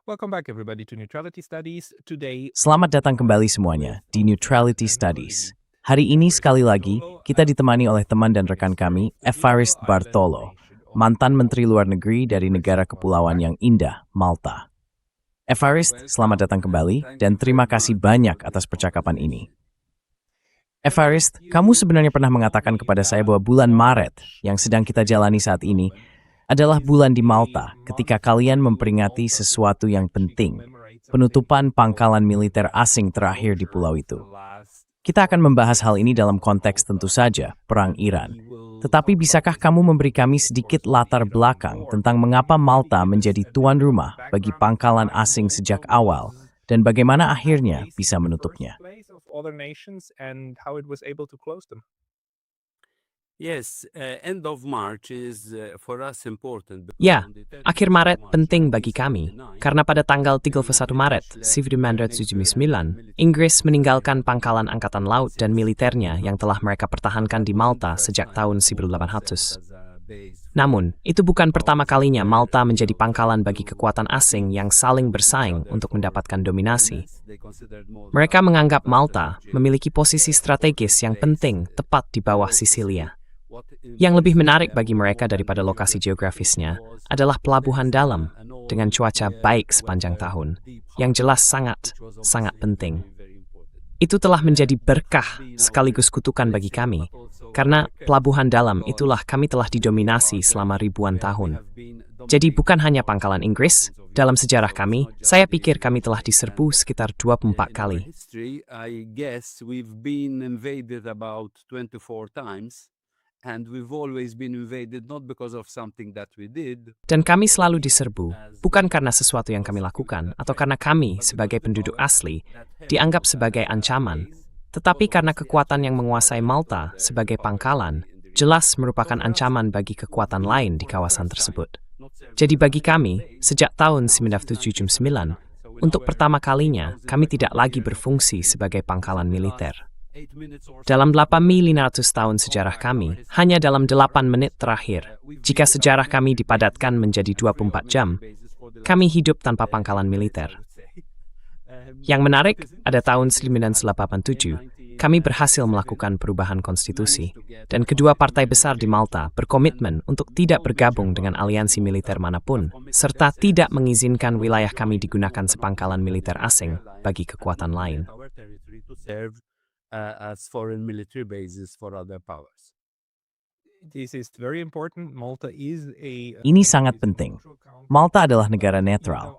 Welcome back everybody to Neutrality Studies. Today, Selamat datang kembali semuanya di Neutrality Studies. Hari ini sekali lagi, kita ditemani oleh teman dan rekan kami, Evarist Bartolo, mantan Menteri Luar Negeri dari negara kepulauan yang indah, Malta. Evarist, selamat datang kembali dan terima kasih banyak atas percakapan ini. Evarist, kamu sebenarnya pernah mengatakan kepada saya bahwa bulan Maret yang sedang kita jalani saat ini adalah bulan di Malta ketika kalian memperingati sesuatu yang penting, penutupan pangkalan militer asing terakhir di pulau itu. Kita akan membahas hal ini dalam konteks tentu saja, Perang Iran. Tetapi bisakah kamu memberi kami sedikit latar belakang tentang mengapa Malta menjadi tuan rumah bagi pangkalan asing sejak awal dan bagaimana akhirnya bisa menutupnya? End of March is for us important. Ya, akhir Maret penting bagi kami, karena pada tanggal 31 Maret 1979, Inggris meninggalkan pangkalan angkatan laut dan militernya yang telah mereka pertahankan di Malta sejak tahun 1800. Namun, itu bukan pertama kalinya Malta menjadi pangkalan bagi kekuatan asing yang saling bersaing untuk mendapatkan dominasi. Mereka menganggap Malta memiliki posisi strategis yang penting tepat di bawah Sisilia. Yang lebih menarik bagi mereka daripada lokasi geografisnya adalah pelabuhan dalam dengan cuaca baik sepanjang tahun, yang jelas sangat penting. Itu telah menjadi berkah sekaligus kutukan bagi kami, karena pelabuhan dalam itulah kami telah didominasi selama ribuan tahun. Jadi bukan hanya pangkalan Inggris, dalam sejarah kami, saya pikir kami telah diserbu sekitar 24 kali. Dan kami selalu diserbu, bukan karena sesuatu yang kami lakukan, atau karena kami, sebagai penduduk asli, dianggap sebagai ancaman, tetapi karena kekuatan yang menguasai Malta sebagai pangkalan, jelas merupakan ancaman bagi kekuatan lain di kawasan tersebut. Jadi bagi kami, sejak tahun 1979, untuk pertama kalinya, kami tidak lagi berfungsi sebagai pangkalan militer. Dalam 8.500 tahun sejarah kami, hanya dalam 8 menit terakhir, jika sejarah kami dipadatkan menjadi 24 jam, kami hidup tanpa pangkalan militer. Yang menarik, pada tahun 1987, kami berhasil melakukan perubahan konstitusi, dan kedua partai besar di Malta berkomitmen untuk tidak bergabung dengan aliansi militer manapun, serta tidak mengizinkan wilayah kami digunakan sepangkalan militer asing bagi kekuatan lain. As foreign military bases for other powers. Ini sangat penting. Malta adalah negara netral.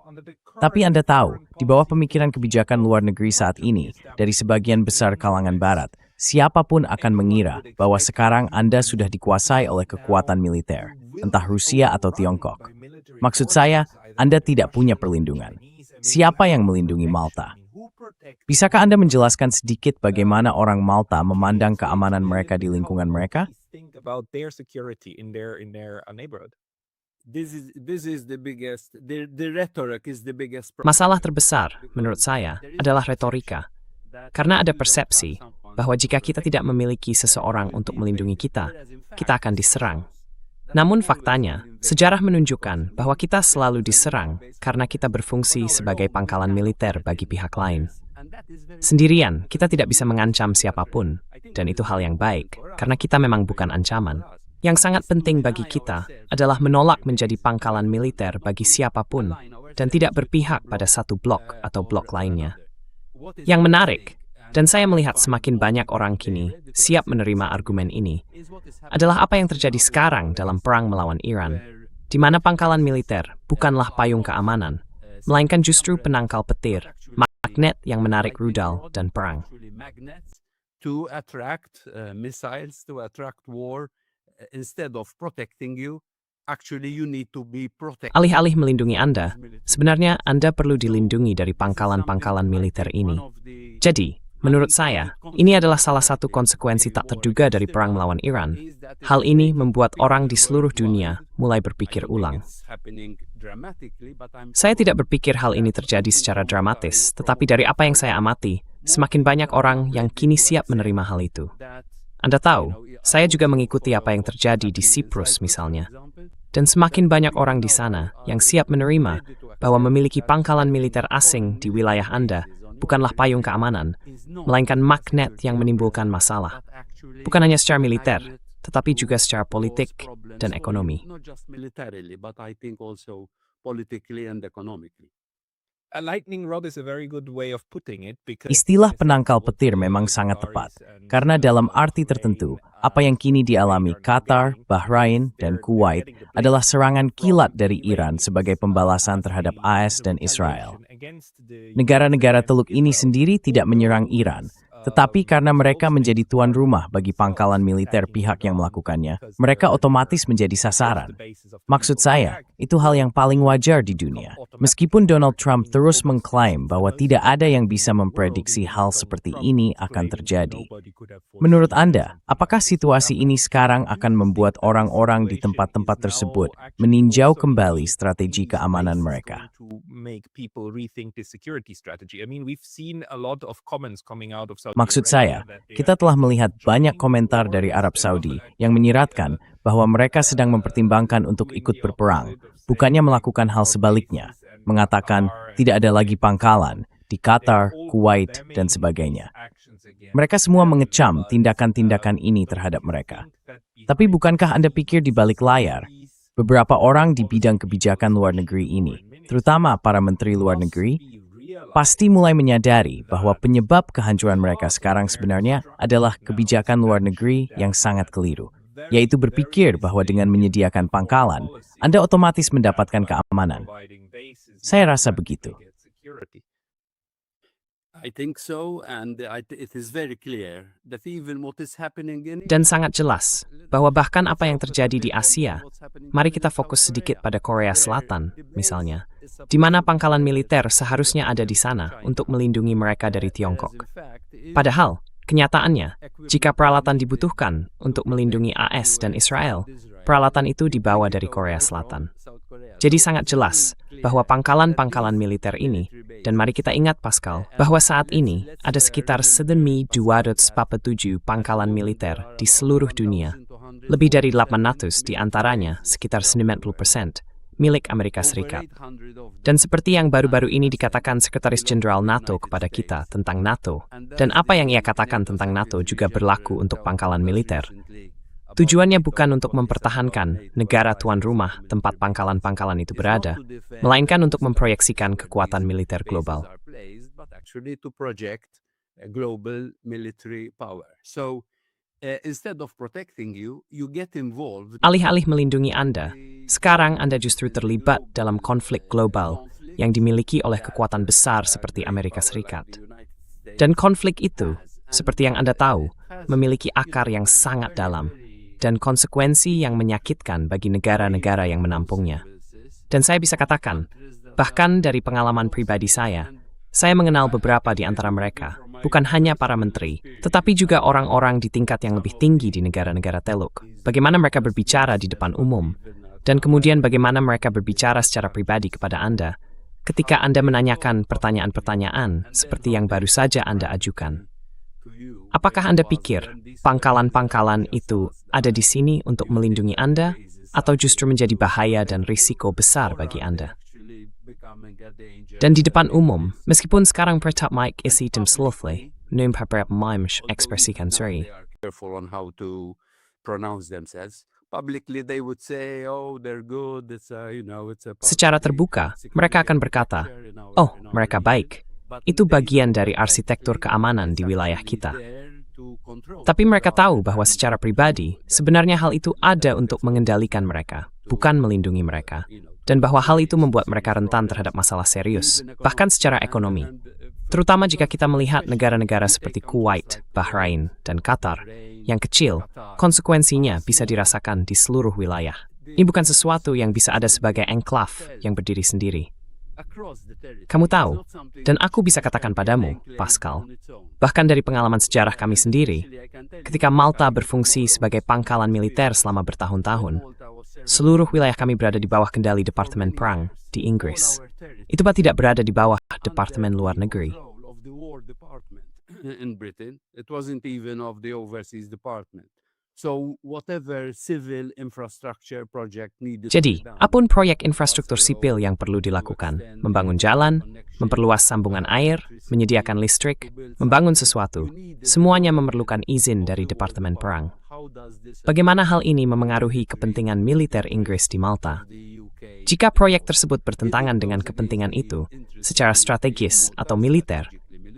Tapi Anda tahu, di bawah pemikiran kebijakan luar negeri saat ini, dari sebagian besar kalangan Barat, siapapun akan mengira bahwa sekarang Anda sudah dikuasai oleh kekuatan militer, entah Rusia atau Tiongkok. Maksud saya, Anda tidak punya perlindungan. Siapa yang melindungi Malta? Bisakah Anda menjelaskan sedikit bagaimana orang Malta memandang keamanan mereka di lingkungan mereka? Masalah terbesar, menurut saya, adalah retorika. Karena ada persepsi bahwa jika kita tidak memiliki seseorang untuk melindungi kita, kita akan diserang. Namun faktanya, sejarah menunjukkan bahwa kita selalu diserang karena kita berfungsi sebagai pangkalan militer bagi pihak lain. Sendirian, kita tidak bisa mengancam siapapun, dan itu hal yang baik, karena kita memang bukan ancaman. Yang sangat penting bagi kita adalah menolak menjadi pangkalan militer bagi siapapun, dan tidak berpihak pada satu blok atau blok lainnya. Yang menarik, dan saya melihat semakin banyak orang kini siap menerima argumen ini, adalah apa yang terjadi sekarang dalam perang melawan Iran, di mana pangkalan militer bukanlah payung keamanan, melainkan justru penangkal petir, magnet yang menarik rudal dan perang. To attract missiles, to attract war, instead of protecting you, actually you need to be protected. Alih-alih melindungi Anda, sebenarnya Anda perlu dilindungi dari pangkalan-pangkalan militer ini. Jadi, menurut saya, ini adalah salah satu konsekuensi tak terduga dari perang melawan Iran. Hal ini membuat orang di seluruh dunia mulai berpikir ulang. Saya tidak berpikir hal ini terjadi secara dramatis, tetapi dari apa yang saya amati, semakin banyak orang yang kini siap menerima hal itu. Anda tahu, saya juga mengikuti apa yang terjadi di Siprus misalnya. Dan semakin banyak orang di sana yang siap menerima bahwa memiliki pangkalan militer asing di wilayah Anda bukanlah payung keamanan, melainkan magnet yang menimbulkan masalah. Bukan hanya secara militer, tetapi juga secara politik dan ekonomi. A lightning rod is a very good way of putting it because Istilah penangkal petir memang sangat tepat, karena dalam arti tertentu, apa yang kini dialami Qatar, Bahrain, dan Kuwait adalah serangan kilat dari Iran sebagai pembalasan terhadap AS dan Israel. Negara-negara Teluk ini sendiri tidak menyerang Iran, tetapi karena mereka menjadi tuan rumah bagi pangkalan militer pihak yang melakukannya, mereka otomatis menjadi sasaran. Maksud saya, itu hal yang paling wajar di dunia. Meskipun Donald Trump terus mengklaim bahwa tidak ada yang bisa memprediksi hal seperti ini akan terjadi. Menurut Anda, apakah situasi ini sekarang akan membuat orang-orang di tempat-tempat tersebut meninjau kembali strategi keamanan mereka? Maksud saya, kita telah melihat banyak komentar dari Arab Saudi yang menyiratkan bahwa mereka sedang mempertimbangkan untuk ikut berperang, bukannya melakukan hal sebaliknya, mengatakan tidak ada lagi pangkalan di Qatar, Kuwait, dan sebagainya. Mereka semua mengecam tindakan-tindakan ini terhadap mereka. Tapi bukankah Anda pikir di balik layar, beberapa orang di bidang kebijakan luar negeri ini, terutama para menteri luar negeri, pasti mulai menyadari bahwa penyebab kehancuran mereka sekarang sebenarnya adalah kebijakan luar negeri yang sangat keliru, yaitu berpikir bahwa dengan menyediakan pangkalan, Anda otomatis mendapatkan keamanan. Saya rasa begitu. Dan sangat jelas bahwa bahkan apa yang terjadi di Asia, mari kita fokus sedikit pada Korea Selatan, misalnya, di mana pangkalan militer seharusnya ada di sana untuk melindungi mereka dari Tiongkok. Padahal, kenyataannya, jika peralatan dibutuhkan untuk melindungi AS dan Israel, peralatan itu dibawa dari Korea Selatan. Jadi sangat jelas bahwa pangkalan-pangkalan militer ini, dan mari kita ingat Pascal, bahwa saat ini ada sekitar 1.247 pangkalan militer di seluruh dunia. Lebih dari 800 di antaranya, sekitar 90%, milik Amerika Serikat. Dan seperti yang baru-baru ini dikatakan Sekretaris Jenderal NATO kepada kita tentang NATO, dan apa yang ia katakan tentang NATO juga berlaku untuk pangkalan militer. Tujuannya bukan untuk mempertahankan negara tuan rumah tempat pangkalan-pangkalan itu berada, melainkan untuk memproyeksikan kekuatan militer global. Alih-alih melindungi Anda, sekarang Anda justru terlibat dalam konflik global yang dimiliki oleh kekuatan besar seperti Amerika Serikat. Dan konflik itu, seperti yang Anda tahu, memiliki akar yang sangat dalam dan konsekuensi yang menyakitkan bagi negara-negara yang menampungnya. Dan saya bisa katakan, bahkan dari pengalaman pribadi saya mengenal beberapa di antara mereka, bukan hanya para menteri, tetapi juga orang-orang di tingkat yang lebih tinggi di negara-negara Teluk. Bagaimana mereka berbicara di depan umum, dan kemudian bagaimana mereka berbicara secara pribadi kepada Anda ketika Anda menanyakan pertanyaan-pertanyaan seperti yang baru saja Anda ajukan. Apakah Anda pikir pangkalan-pangkalan itu ada di sini untuk melindungi Anda, atau justru menjadi bahaya dan risiko besar bagi Anda? Dan di depan umum, meskipun sekarang Pretap Mike isi tim slowly, num beberapa mimes ekspresikan seri. Secara terbuka, mereka akan berkata, "Oh, mereka baik. Itu bagian dari arsitektur keamanan di wilayah kita." Tapi mereka tahu bahwa secara pribadi, sebenarnya hal itu ada untuk mengendalikan mereka, bukan melindungi mereka. Dan bahwa hal itu membuat mereka rentan terhadap masalah serius, bahkan secara ekonomi. Terutama jika kita melihat negara-negara seperti Kuwait, Bahrain, dan Qatar, yang kecil, konsekuensinya bisa dirasakan di seluruh wilayah. Ini bukan sesuatu yang bisa ada sebagai enclave yang berdiri sendiri. Kamu tahu, dan aku bisa katakan padamu, Pascal, bahkan dari pengalaman sejarah kami sendiri, ketika Malta berfungsi sebagai pangkalan militer selama bertahun-tahun, seluruh wilayah kami berada di bawah kendali Departemen Perang di Inggris. Itu tidak berada di bawah Departemen Luar Negeri. So whatever civil infrastructure project needed to Jadi, be done, apapun proyek infrastruktur sipil yang perlu dilakukan, membangun jalan, memperluas sambungan air, menyediakan listrik, membangun sesuatu, semuanya memerlukan izin dari Departemen Perang. Bagaimana hal ini memengaruhi kepentingan militer Inggris di Malta? Jika proyek tersebut bertentangan dengan kepentingan itu, secara strategis atau militer,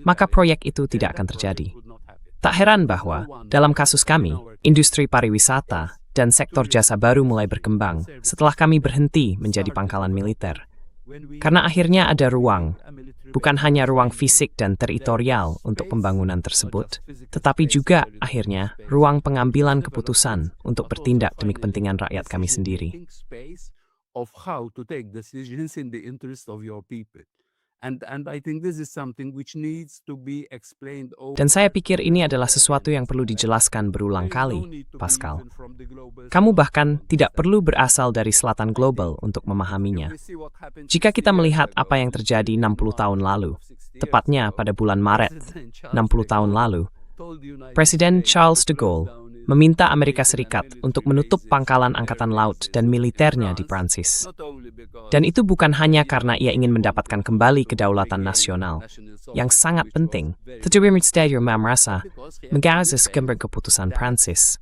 maka proyek itu tidak akan terjadi. Tak heran bahwa, dalam kasus kami, industri pariwisata dan sektor jasa baru mulai berkembang setelah kami berhenti menjadi pangkalan militer. Karena akhirnya ada ruang, bukan hanya ruang fisik dan teritorial untuk pembangunan tersebut, tetapi juga akhirnya ruang pengambilan keputusan untuk bertindak demi kepentingan rakyat kami sendiri. Of how to take decisions in the interest of your people. And I think this is something which needs to be explained over. Dan saya pikir ini adalah sesuatu yang perlu dijelaskan berulang kali, Pascal. Kamu bahkan tidak perlu berasal dari selatan global untuk memahaminya. Jika kita melihat apa yang terjadi 60 tahun lalu, tepatnya pada bulan Maret 60 tahun lalu, Presiden Charles de Gaulle meminta Amerika Serikat untuk menutup pangkalan angkatan laut dan militernya di Prancis. Dan itu bukan hanya karena ia ingin mendapatkan kembali kedaulatan nasional, yang sangat penting, tetapi mereka merasa menggagas keputusan Prancis.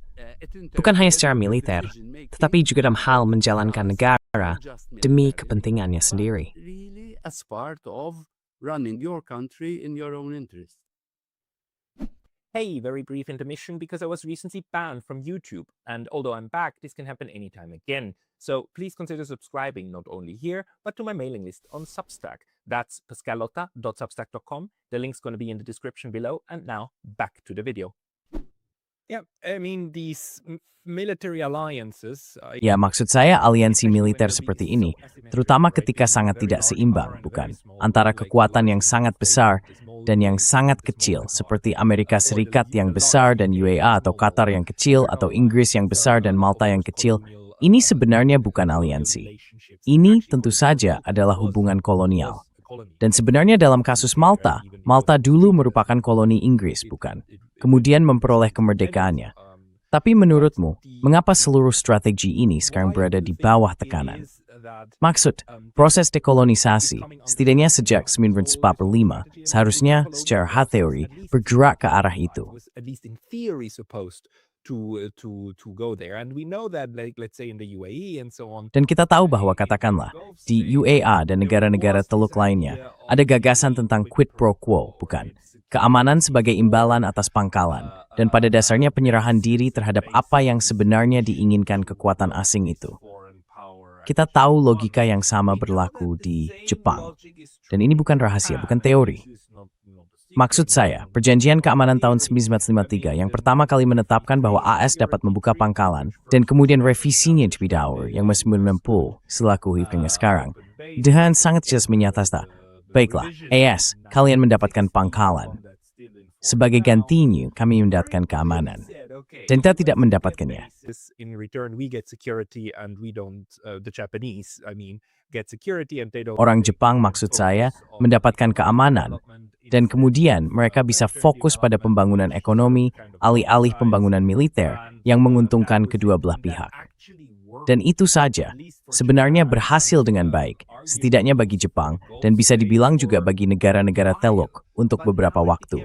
Bukan hanya secara militer, tetapi juga dalam hal menjalankan negara demi kepentingannya sendiri. As part of running your country in your own interest. Hey, very brief intermission because I was recently banned from YouTube, and although I'm back, this can happen anytime again. So please consider subscribing not only here, but to my mailing list on Substack. That's pascalotta.substack.com. The link's going to be in the description below, and now back to the video. Yeah, I mean, these military alliances... Ya, maksud saya aliansi militer seperti ini, terutama ketika sangat tidak seimbang, bukan? Antara kekuatan yang sangat besar dan yang sangat kecil, seperti Amerika Serikat yang besar dan UAE atau Qatar yang kecil, atau Inggris yang besar dan Malta yang kecil, ini sebenarnya bukan aliansi. Ini tentu saja adalah hubungan kolonial. Dan sebenarnya dalam kasus Malta, Malta dulu merupakan koloni Inggris, bukan? Kemudian memperoleh kemerdekaannya. Tapi menurutmu, mengapa seluruh strategi ini sekarang berada di bawah tekanan? Maksud, proses dekolonisasi, setidaknya sejak 1945, seharusnya secara hard theory bergerak ke arah itu. At least in theory supposed to go there, and we know that, like, let's say in the UAE and so on. Dan kita tahu bahwa katakanlah di UAE dan negara-negara Teluk lainnya ada gagasan tentang quid pro quo, bukan? Keamanan sebagai imbalan atas pangkalan, dan pada dasarnya penyerahan diri terhadap apa yang sebenarnya diinginkan kekuatan asing itu. Kita tahu logika yang sama berlaku di Jepang. Dan ini bukan rahasia, bukan teori. Maksud saya, perjanjian keamanan tahun 1953 yang pertama kali menetapkan bahwa AS dapat membuka pangkalan, dan kemudian revisinya di Bidauer yang masih menempuh selaku hingga sekarang, dengan sangat jelas menyatakan, baiklah, AS, kalian mendapatkan pangkalan. Sebagai gantinya, kami mendapatkan keamanan. Dan kita tidak mendapatkannya. In return, we get security, and we don't. The Japanese, I mean, get security, and they don't. Orang Jepang, maksud saya, mendapatkan keamanan. Dan kemudian mereka bisa fokus pada pembangunan ekonomi, alih-alih pembangunan militer yang menguntungkan kedua belah pihak. Dan itu saja, sebenarnya berhasil dengan baik, setidaknya bagi Jepang, dan bisa dibilang juga bagi negara-negara Teluk untuk beberapa waktu.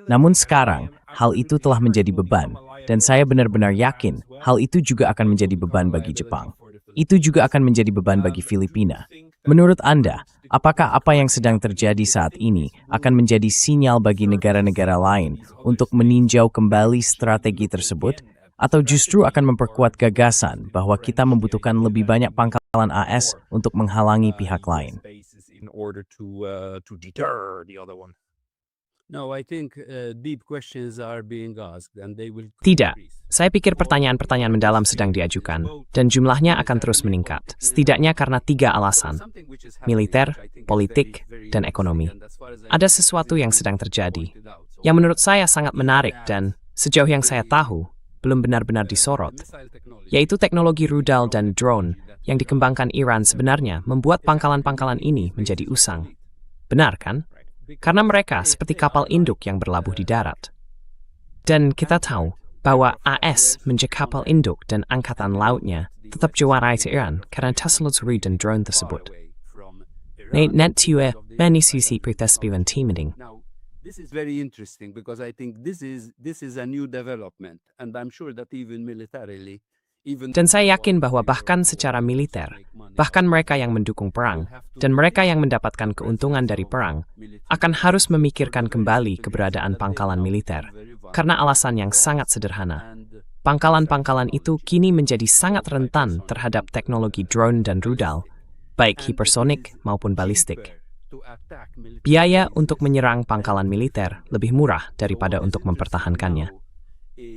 Namun sekarang, hal itu telah menjadi beban, dan saya benar-benar yakin hal itu juga akan menjadi beban bagi Jepang. Itu juga akan menjadi beban bagi Filipina. Menurut Anda, apakah apa yang sedang terjadi saat ini akan menjadi sinyal bagi negara-negara lain untuk meninjau kembali strategi tersebut? Atau justru akan memperkuat gagasan bahwa kita membutuhkan lebih banyak pangkalan AS untuk menghalangi pihak lain? In order to deter the other one. No, I think deep questions are being asked, and they will. Tidak, saya pikir pertanyaan-pertanyaan mendalam sedang diajukan, dan jumlahnya akan terus meningkat, setidaknya karena 3 alasan, militer, politik, dan ekonomi. Ada sesuatu yang sedang terjadi, yang menurut saya sangat menarik dan, sejauh yang saya tahu, belum benar-benar disorot, yaitu teknologi rudal dan drone yang dikembangkan Iran sebenarnya membuat pangkalan-pangkalan ini menjadi usang. Benar kan? Karena mereka seperti kapal induk yang berlabuh di darat. Dan kita tahu bahwa AS menjadi kapal induk dan angkatan lautnya tetap juara Iran karena telusuri dan drone tersebut. Net tue menisusi pertespiran timiding. Now, this is very interesting because I think this is a new development, and I'm sure that even militarily, Dan saya yakin bahwa bahkan secara militer, bahkan mereka yang mendukung perang, dan mereka yang mendapatkan keuntungan dari perang, akan harus memikirkan kembali keberadaan pangkalan militer, karena alasan yang sangat sederhana. Pangkalan-pangkalan itu kini menjadi sangat rentan terhadap teknologi drone dan rudal, baik hipersonik maupun balistik. Biaya untuk menyerang pangkalan militer lebih murah daripada untuk mempertahankannya.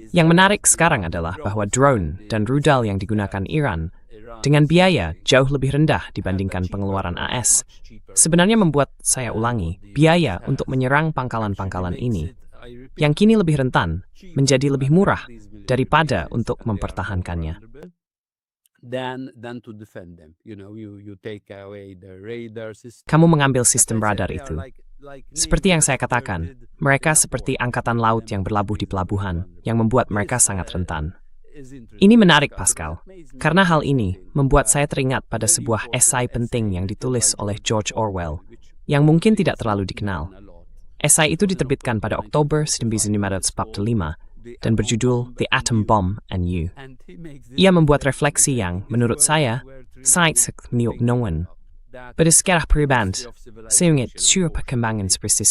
Yang menarik sekarang adalah bahwa drone dan rudal yang digunakan Iran dengan biaya jauh lebih rendah dibandingkan pengeluaran AS, sebenarnya membuat saya ulangi, biaya untuk menyerang pangkalan-pangkalan ini, yang kini lebih rentan, menjadi lebih murah daripada untuk mempertahankannya. than to defend them. You take away the radar system. Kamu mengambil sistem radar itu. Seperti yang saya katakan, mereka seperti angkatan laut yang berlabuh di pelabuhan, yang membuat mereka sangat rentan. Ini menarik, Pascal, karena hal ini membuat saya teringat pada sebuah esai penting yang ditulis oleh George Orwell, yang mungkin tidak terlalu dikenal. Esai itu diterbitkan pada Oktober 1945 dan berjudul The Atom Bomb and You. Ia membuat refleksi yang, menurut saya, sangat menyoknoan. Pada sejarah perubahan, sehingga perkembangan seperti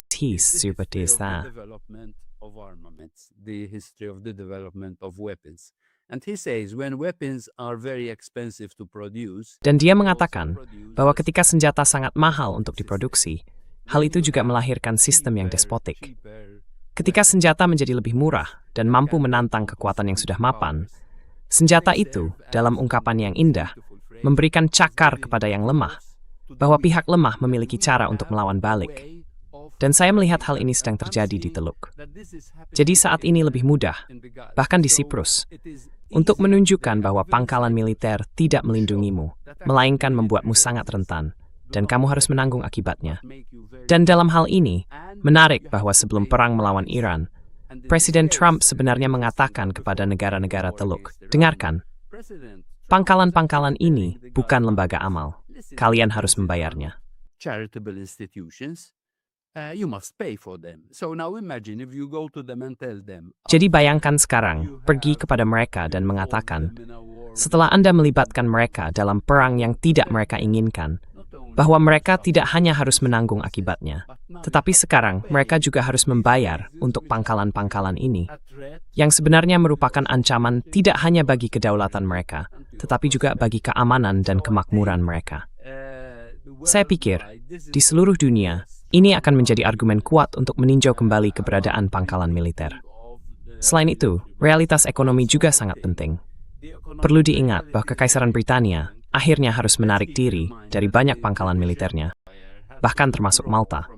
the history of the development of weapons. And he says when weapons are very expensive to produce. Dan dia mengatakan bahwa ketika senjata sangat mahal untuk diproduksi, hal itu juga melahirkan sistem yang despotik. Ketika senjata menjadi lebih murah dan mampu menantang kekuatan yang sudah mapan, senjata itu, dalam ungkapan yang indah, memberikan cakar kepada yang lemah, bahwa pihak lemah memiliki cara untuk melawan balik. Dan saya melihat hal ini sedang terjadi di Teluk. Jadi saat ini lebih mudah, bahkan di Siprus, untuk menunjukkan bahwa pangkalan militer tidak melindungimu, melainkan membuatmu sangat rentan, dan kamu harus menanggung akibatnya. Dan dalam hal ini, menarik bahwa sebelum perang melawan Iran, Presiden Trump sebenarnya mengatakan kepada negara-negara Teluk, dengarkan, pangkalan-pangkalan ini bukan lembaga amal. Kalian harus membayarnya. Charitable institutions, you must pay for them. So now imagine if you go to them and tell them. Jadi bayangkan sekarang, pergi kepada mereka dan mengatakan, setelah Anda melibatkan mereka dalam perang yang tidak mereka inginkan, bahwa mereka tidak hanya harus menanggung akibatnya, tetapi sekarang mereka juga harus membayar untuk pangkalan-pangkalan ini, yang sebenarnya merupakan ancaman tidak hanya bagi kedaulatan mereka, tetapi juga bagi keamanan dan kemakmuran mereka. Saya pikir, di seluruh dunia, ini akan menjadi argumen kuat untuk meninjau kembali keberadaan pangkalan militer. Selain itu, realitas ekonomi juga sangat penting. Perlu diingat bahwa Kekaisaran Britania akhirnya harus menarik diri dari banyak pangkalan militernya, bahkan termasuk Malta.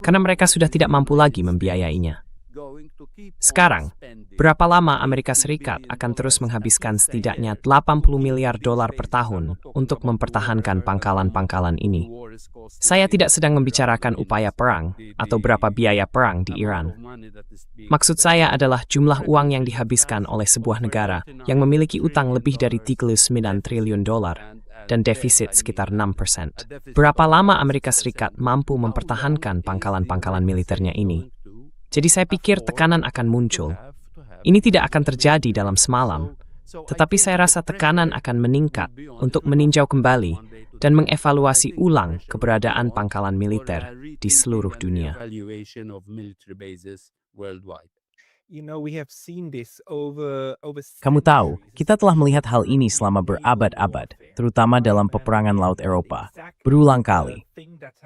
Karena mereka sudah tidak mampu lagi membiayainya. Sekarang, berapa lama Amerika Serikat akan terus menghabiskan setidaknya 80 miliar dolar per tahun untuk mempertahankan pangkalan-pangkalan ini? Saya tidak sedang membicarakan upaya perang atau berapa biaya perang di Iran. Maksud saya adalah jumlah uang yang dihabiskan oleh sebuah negara yang memiliki utang lebih dari 39 triliun dolar dan defisit sekitar 6%. Berapa lama Amerika Serikat mampu mempertahankan pangkalan-pangkalan militernya ini? Jadi saya pikir tekanan akan muncul. Ini tidak akan terjadi dalam semalam, tetapi saya rasa tekanan akan meningkat untuk meninjau kembali dan mengevaluasi ulang keberadaan pangkalan militer di seluruh dunia. Kamu tahu, kita telah melihat hal ini selama berabad-abad, terutama dalam peperangan Laut Eropa, berulang kali.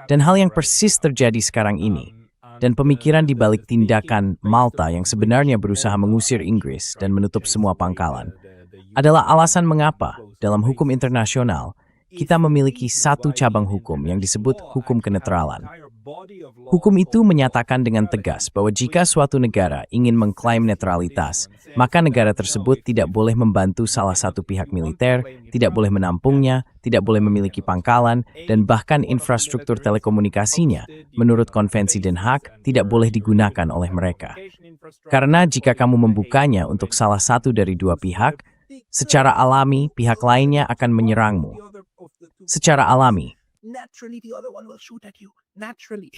Dan hal yang persis terjadi sekarang ini, dan pemikiran di balik tindakan Malta yang sebenarnya berusaha mengusir Inggris dan menutup semua pangkalan, adalah alasan mengapa, dalam hukum internasional, kita memiliki satu cabang hukum yang disebut hukum kenetralan. Hukum itu menyatakan dengan tegas bahwa jika suatu negara ingin mengklaim netralitas, maka negara tersebut tidak boleh membantu salah satu pihak militer, tidak boleh menampungnya, tidak boleh memiliki pangkalan, dan bahkan infrastruktur telekomunikasinya, menurut Konvensi Den Haag, tidak boleh digunakan oleh mereka. Karena jika kamu membukanya untuk salah satu dari dua pihak, secara alami pihak lainnya akan menyerangmu. Secara alami. Naturally the other one will shoot at you. Naturally.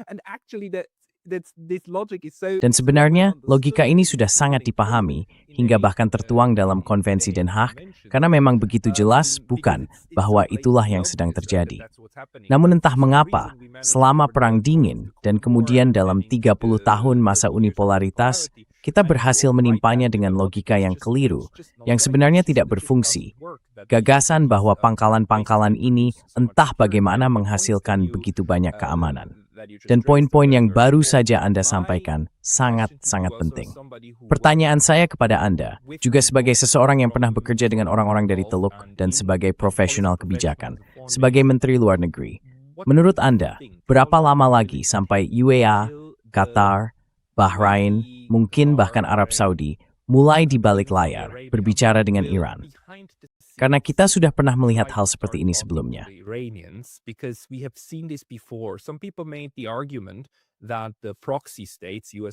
And actually this logic is so. Dan sebenarnya, logika ini sudah sangat dipahami, hingga bahkan tertuang dalam Konvensi Den Haag, karena memang begitu jelas, bukan, bahwa itulah yang sedang terjadi. Namun entah mengapa, selama Perang Dingin, dan kemudian dalam 30 tahun masa unipolaritas, kita berhasil menimpanya dengan logika yang keliru, yang sebenarnya tidak berfungsi. Gagasan bahwa pangkalan-pangkalan ini entah bagaimana menghasilkan begitu banyak keamanan. Dan poin-poin yang baru saja Anda sampaikan sangat-sangat penting. Pertanyaan saya kepada Anda, juga sebagai seseorang yang pernah bekerja dengan orang-orang dari Teluk dan sebagai profesional kebijakan, sebagai Menteri Luar Negeri, menurut Anda, berapa lama lagi sampai UAE, Qatar, Bahrain, mungkin bahkan Arab Saudi, mulai di balik layar berbicara dengan Iran? Karena kita sudah pernah melihat hal seperti ini sebelumnya.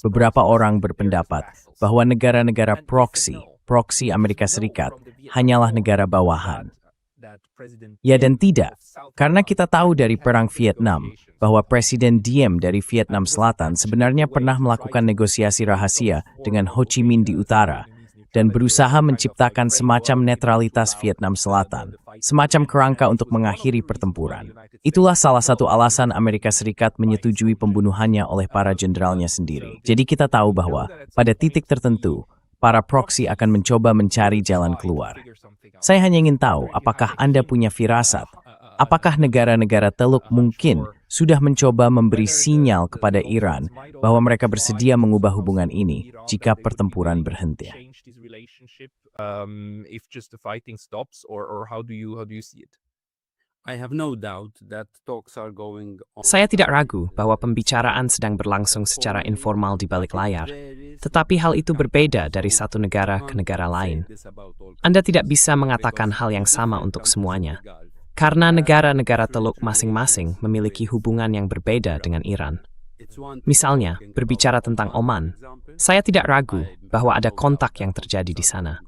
Beberapa orang berpendapat bahwa negara-negara proksi Amerika Serikat, hanyalah negara bawahan. Ya dan tidak, karena kita tahu dari Perang Vietnam bahwa Presiden Diem dari Vietnam Selatan sebenarnya pernah melakukan negosiasi rahasia dengan Ho Chi Minh di utara dan berusaha menciptakan semacam netralitas Vietnam Selatan, semacam kerangka untuk mengakhiri pertempuran. Itulah salah satu alasan Amerika Serikat menyetujui pembunuhannya oleh para jenderalnya sendiri. Jadi kita tahu bahwa pada titik tertentu, para proksi akan mencoba mencari jalan keluar. Saya hanya ingin tahu apakah Anda punya firasat, apakah negara-negara Teluk mungkin sudah mencoba memberi sinyal kepada Iran bahwa mereka bersedia mengubah hubungan ini jika pertempuran berhenti. Saya tidak ragu bahwa pembicaraan sedang berlangsung secara informal di balik layar, tetapi hal itu berbeda dari satu negara ke negara lain. Anda tidak bisa mengatakan hal yang sama untuk semuanya, karena negara-negara Teluk masing-masing memiliki hubungan yang berbeda dengan Iran. Misalnya, berbicara tentang Oman, saya tidak ragu bahwa ada kontak yang terjadi di sana.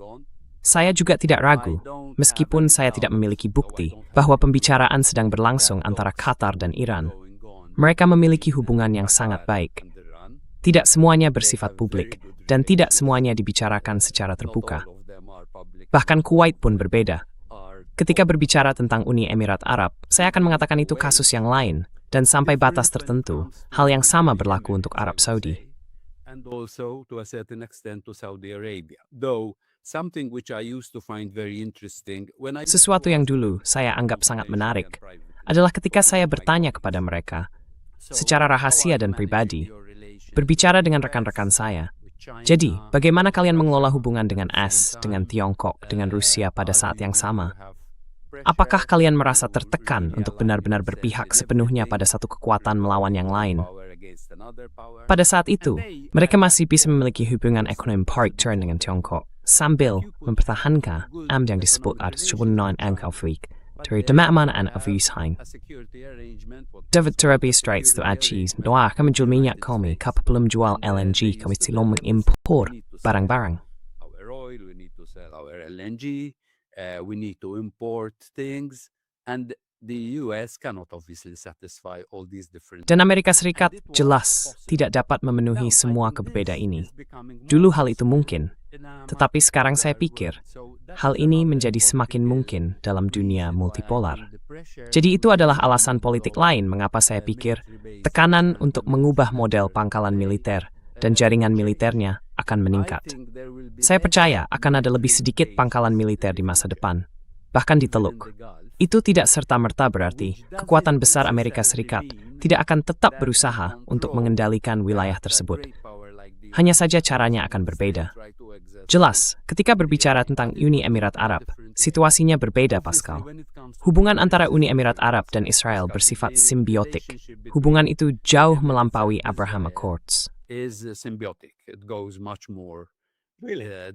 Saya juga tidak ragu, meskipun saya tidak memiliki bukti, bahwa pembicaraan sedang berlangsung antara Qatar dan Iran. Mereka memiliki hubungan yang sangat baik. Tidak semuanya bersifat publik, dan tidak semuanya dibicarakan secara terbuka. Bahkan Kuwait pun berbeda. Ketika berbicara tentang Uni Emirat Arab, saya akan mengatakan itu kasus yang lain, dan sampai batas tertentu, hal yang sama berlaku untuk Arab Saudi. Sesuatu yang dulu saya anggap sangat menarik adalah ketika saya bertanya kepada mereka, secara rahasia dan pribadi, berbicara dengan rekan-rekan saya. Jadi, bagaimana kalian mengelola hubungan dengan AS, dengan Tiongkok, dengan Rusia pada saat yang sama? Apakah kalian merasa tertekan untuk benar-benar berpihak sepenuhnya pada satu kekuatan melawan yang lain? Pada saat itu, mereka masih bisa memiliki hubungan ekonomi parik turn dengan Tiongkok, sambil mempertahankan yang disebut ada 29 Angkau-Frik dari Demakman of Ushain. David Terabia Straits to Achis, doa kami menjual minyak kami, kapal belum jual LNG, kami silong mengimpor barang-barang. We need to import things, and the US cannot obviously satisfy all these different. Dan Amerika Serikat jelas tidak dapat memenuhi semua keberbedaan ini. Dulu hal itu mungkin, tetapi sekarang saya pikir hal ini menjadi semakin mungkin dalam dunia multipolar. Jadi itu adalah alasan politik lain mengapa saya pikir tekanan untuk mengubah model pangkalan militer dan jaringan militernya akan meningkat. Saya percaya akan ada lebih sedikit pangkalan militer di masa depan, bahkan di Teluk. Itu tidak serta-merta berarti kekuatan besar Amerika Serikat tidak akan tetap berusaha untuk mengendalikan wilayah tersebut. Hanya saja caranya akan berbeda. Jelas, ketika berbicara tentang Uni Emirat Arab, situasinya berbeda, Pascal. Hubungan antara Uni Emirat Arab dan Israel bersifat simbiotik. Hubungan itu jauh melampaui Abraham Accords. Is symbiotic. It goes much more. Really,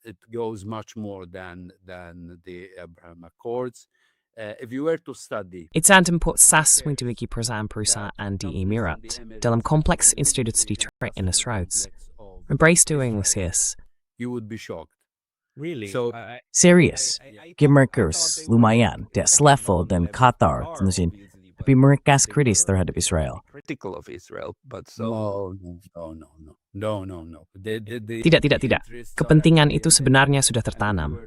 it goes much more than the Abraham Accords. If you were to study, Itzantem pot sas memiliki perusahaan-perusahaan di Emirat dalam kompleks institusi terkait Israels. Embrace doing this. you would be shocked. Really? So- Serius, Merkers lumayan di level dan Qatar tenusin, tapi mereka kritis terhadap Israel. Critical of Israel, but No. Tidak. Kepentingan itu sebenarnya sudah tertanam.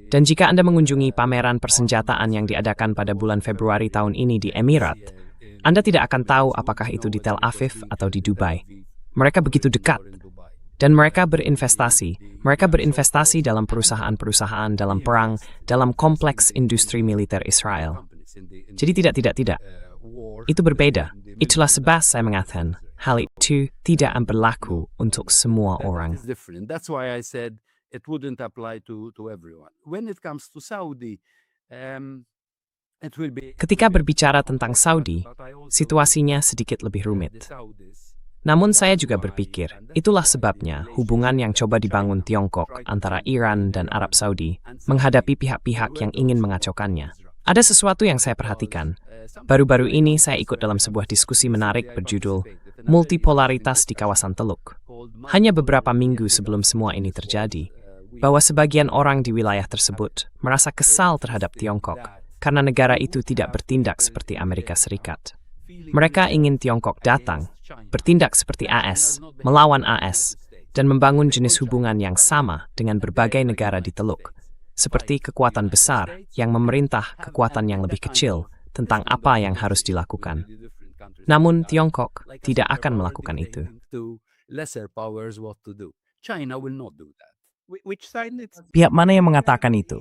Dan jika Anda mengunjungi pameran persenjataan yang diadakan pada bulan Februari tahun ini di Emirat, Anda tidak akan tahu apakah itu di Tel Aviv atau di Dubai. Mereka begitu dekat. Dan mereka berinvestasi. Mereka berinvestasi dalam perusahaan-perusahaan, dalam perang, dalam kompleks industri militer Israel. Jadi tidak. Itu berbeda. Itulah sebab saya mengatakan, hal itu tidak berlaku untuk semua orang. It's different. That's why I said it wouldn't apply to everyone. When it comes to Saudi, it will be. Ketika berbicara tentang Saudi, situasinya sedikit lebih rumit. Namun saya juga berpikir, itulah sebabnya hubungan yang coba dibangun Tiongkok antara Iran dan Arab Saudi menghadapi pihak-pihak yang ingin mengacaukannya. Ada sesuatu yang saya perhatikan. Baru-baru ini saya ikut dalam sebuah diskusi menarik berjudul Multipolaritas di Kawasan Teluk. Hanya beberapa minggu sebelum semua ini terjadi, bahwa sebagian orang di wilayah tersebut merasa kesal terhadap Tiongkok karena negara itu tidak bertindak seperti Amerika Serikat. Mereka ingin Tiongkok datang, bertindak seperti AS, melawan AS, dan membangun jenis hubungan yang sama dengan berbagai negara di Teluk, seperti kekuatan besar yang memerintah kekuatan yang lebih kecil tentang apa yang harus dilakukan. Namun Tiongkok tidak akan melakukan itu. China will not do that. which side it's Pihak mana yang mengatakan itu?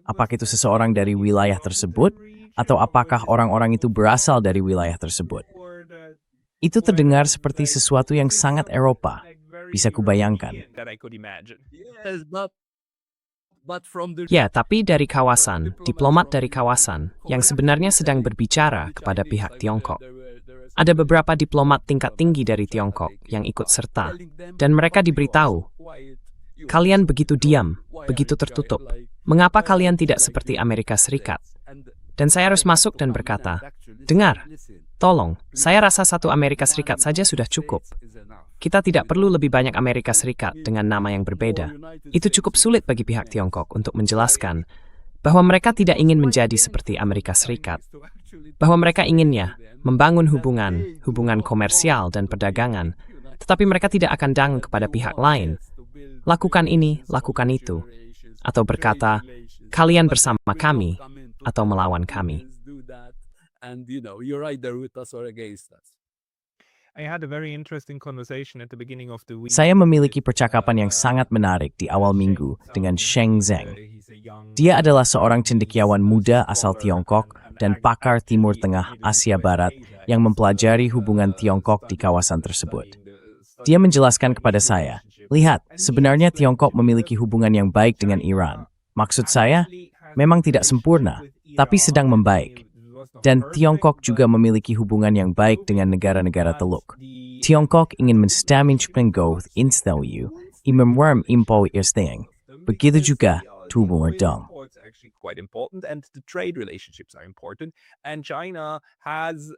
Apakah itu seseorang dari wilayah tersebut, atau apakah orang-orang itu berasal dari wilayah tersebut? Itu terdengar seperti sesuatu yang sangat Eropa. Bisa kubayangkan. that I could imagine. Yes, but from the Ya, tapi dari kawasan, diplomat dari kawasan, yang sebenarnya sedang berbicara kepada pihak Tiongkok. Ada beberapa diplomat tingkat tinggi dari Tiongkok yang ikut serta, dan mereka diberitahu, kalian begitu diam, begitu tertutup. Mengapa kalian tidak seperti Amerika Serikat? Dan saya harus masuk dan berkata, dengar, tolong, saya rasa satu Amerika Serikat saja sudah cukup. Kita tidak perlu lebih banyak Amerika Serikat dengan nama yang berbeda. Itu cukup sulit bagi pihak Tiongkok untuk menjelaskan bahwa mereka tidak ingin menjadi seperti Amerika Serikat. Bahwa mereka inginnya membangun hubungan komersial dan perdagangan, tetapi mereka tidak akan datang kepada pihak lain. Lakukan ini, lakukan itu. Atau berkata, kalian bersama kami, atau melawan kami. And you're either with us or against us. I had a very interesting conversation at the beginning of the week. Saya memiliki percakapan yang sangat menarik di awal minggu dengan Sheng Zheng. Dia adalah seorang cendekiawan muda asal Tiongkok dan pakar Timur Tengah Asia Barat yang mempelajari hubungan Tiongkok di kawasan tersebut. Dia menjelaskan kepada saya, lihat, sebenarnya Tiongkok memiliki hubungan yang baik dengan Iran. Maksud saya, memang tidak sempurna, tapi sedang membaik. Dan Tiongkok juga memiliki hubungan yang baik dengan negara-negara Teluk. Tiongkok ingin menstaminkan growth instalyu, imam impau irsteng. Begitu juga hubungan dong. It's actually quite important, and the trade relationships are important. And China has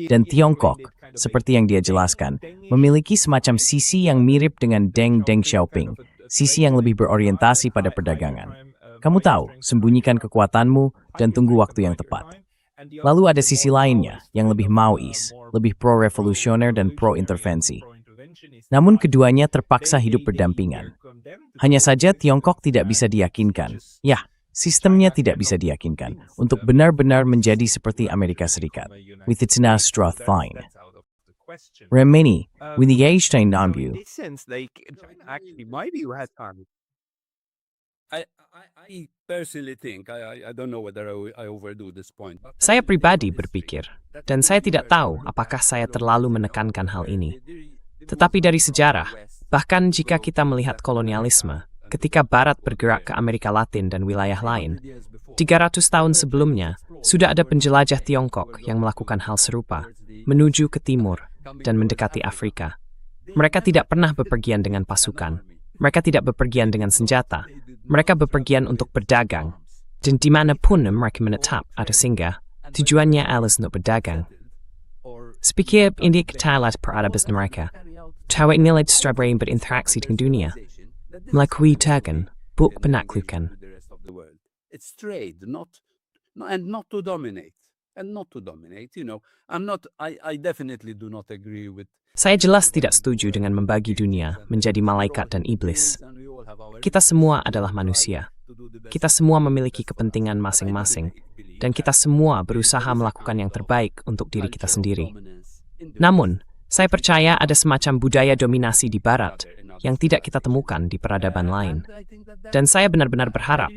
Dan Tiongkok, seperti yang dia jelaskan, memiliki semacam sisi yang mirip dengan Deng Xiaoping, sisi yang lebih berorientasi pada perdagangan. Kamu tahu, sembunyikan kekuatanmu dan tunggu waktu yang tepat. Lalu ada sisi lainnya yang lebih Maois, lebih pro-revolusioner dan pro-intervensi. Namun keduanya terpaksa hidup berdampingan. Hanya saja Tiongkok tidak bisa diyakinkan. Ya, sistemnya tidak bisa diyakinkan untuk benar-benar menjadi seperti Amerika Serikat, with its Nastra fine. Remini, with the Einstein Nambu, I personally think, I don't know whether I overdo this point. Saya pribadi berpikir, dan saya tidak tahu apakah saya terlalu menekankan hal ini. Tetapi dari sejarah, bahkan jika kita melihat kolonialisme, ketika Barat bergerak ke Amerika Latin dan wilayah lain. 300 tahun sebelumnya, sudah ada penjelajah Tiongkok yang melakukan hal serupa, menuju ke timur dan mendekati Afrika. Mereka tidak pernah bepergian dengan pasukan. Mereka tidak bepergian dengan senjata. Mereka bepergian untuk berdagang. Dan dimanapun mereka menetap atau singgah, tujuannya adalah untuk berdagang. Sepikir India ketahuilah peradaban mereka. Tahu nilai strawberry berinteraksi dengan dunia. Melalui dagang, bukan penaklukan. It's trade, not to dominate. And not to dominate, I definitely do not agree with. Saya jelas tidak setuju dengan membagi dunia menjadi malaikat dan iblis. Kita semua adalah manusia. Kita semua memiliki kepentingan masing-masing, dan kita semua berusaha melakukan yang terbaik untuk diri kita sendiri. Namun, saya percaya ada semacam budaya dominasi di Barat yang tidak kita temukan di peradaban lain. Dan saya benar-benar berharap,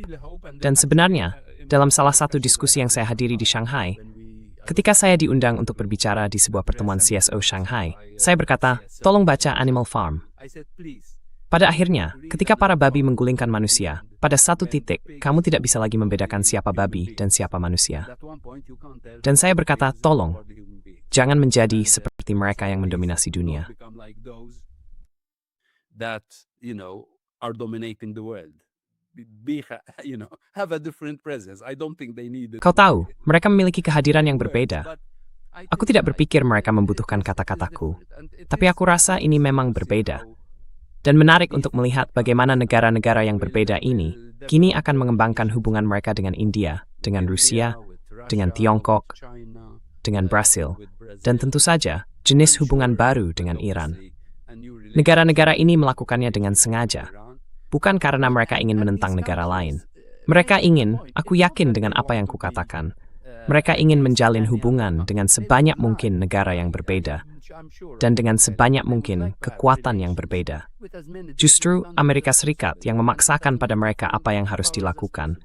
dan sebenarnya, dalam salah satu diskusi yang saya hadiri di Shanghai, ketika saya diundang untuk berbicara di sebuah pertemuan CSO Shanghai, saya berkata, tolong baca Animal Farm. Pada akhirnya, ketika para babi menggulingkan manusia, pada satu titik, kamu tidak bisa lagi membedakan siapa babi dan siapa manusia. Dan saya berkata, tolong, jangan menjadi seperti mereka yang mendominasi dunia. That, are dominating the world. Have a different presence. I don't think they need it. Kau tahu, mereka memiliki kehadiran yang berbeda. Aku tidak berpikir mereka membutuhkan kata-kataku, tapi aku rasa ini memang berbeda. Dan menarik untuk melihat bagaimana negara-negara yang berbeda ini kini akan mengembangkan hubungan mereka dengan India, dengan Rusia, dengan Tiongkok, dengan Brasil, dan tentu saja jenis hubungan baru dengan Iran. Negara-negara ini melakukannya dengan sengaja, bukan karena mereka ingin menentang negara lain. Mereka ingin, aku yakin dengan apa yang kukatakan, mereka ingin menjalin hubungan dengan sebanyak mungkin negara yang berbeda, dan dengan sebanyak mungkin kekuatan yang berbeda. Justru Amerika Serikat yang memaksakan pada mereka apa yang harus dilakukan,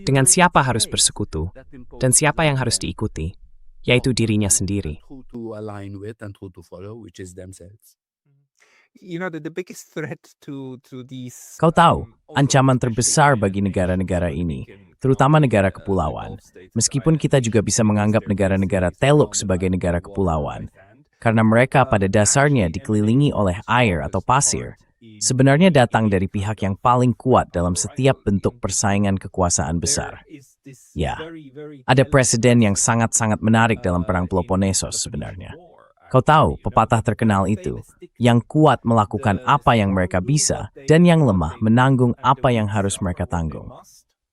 dengan siapa harus bersekutu, dan siapa yang harus diikuti, yaitu dirinya sendiri. Kau tahu, ancaman terbesar bagi negara-negara ini, terutama negara kepulauan, meskipun kita juga bisa menganggap negara-negara Teluk sebagai negara kepulauan, karena mereka pada dasarnya dikelilingi oleh air atau pasir, sebenarnya datang dari pihak yang paling kuat dalam setiap bentuk persaingan kekuasaan besar. Ya, ada presiden yang sangat-sangat menarik dalam Perang Peloponnesos sebenarnya. Kau tahu, pepatah terkenal itu, yang kuat melakukan apa yang mereka bisa, dan yang lemah menanggung apa yang harus mereka tanggung.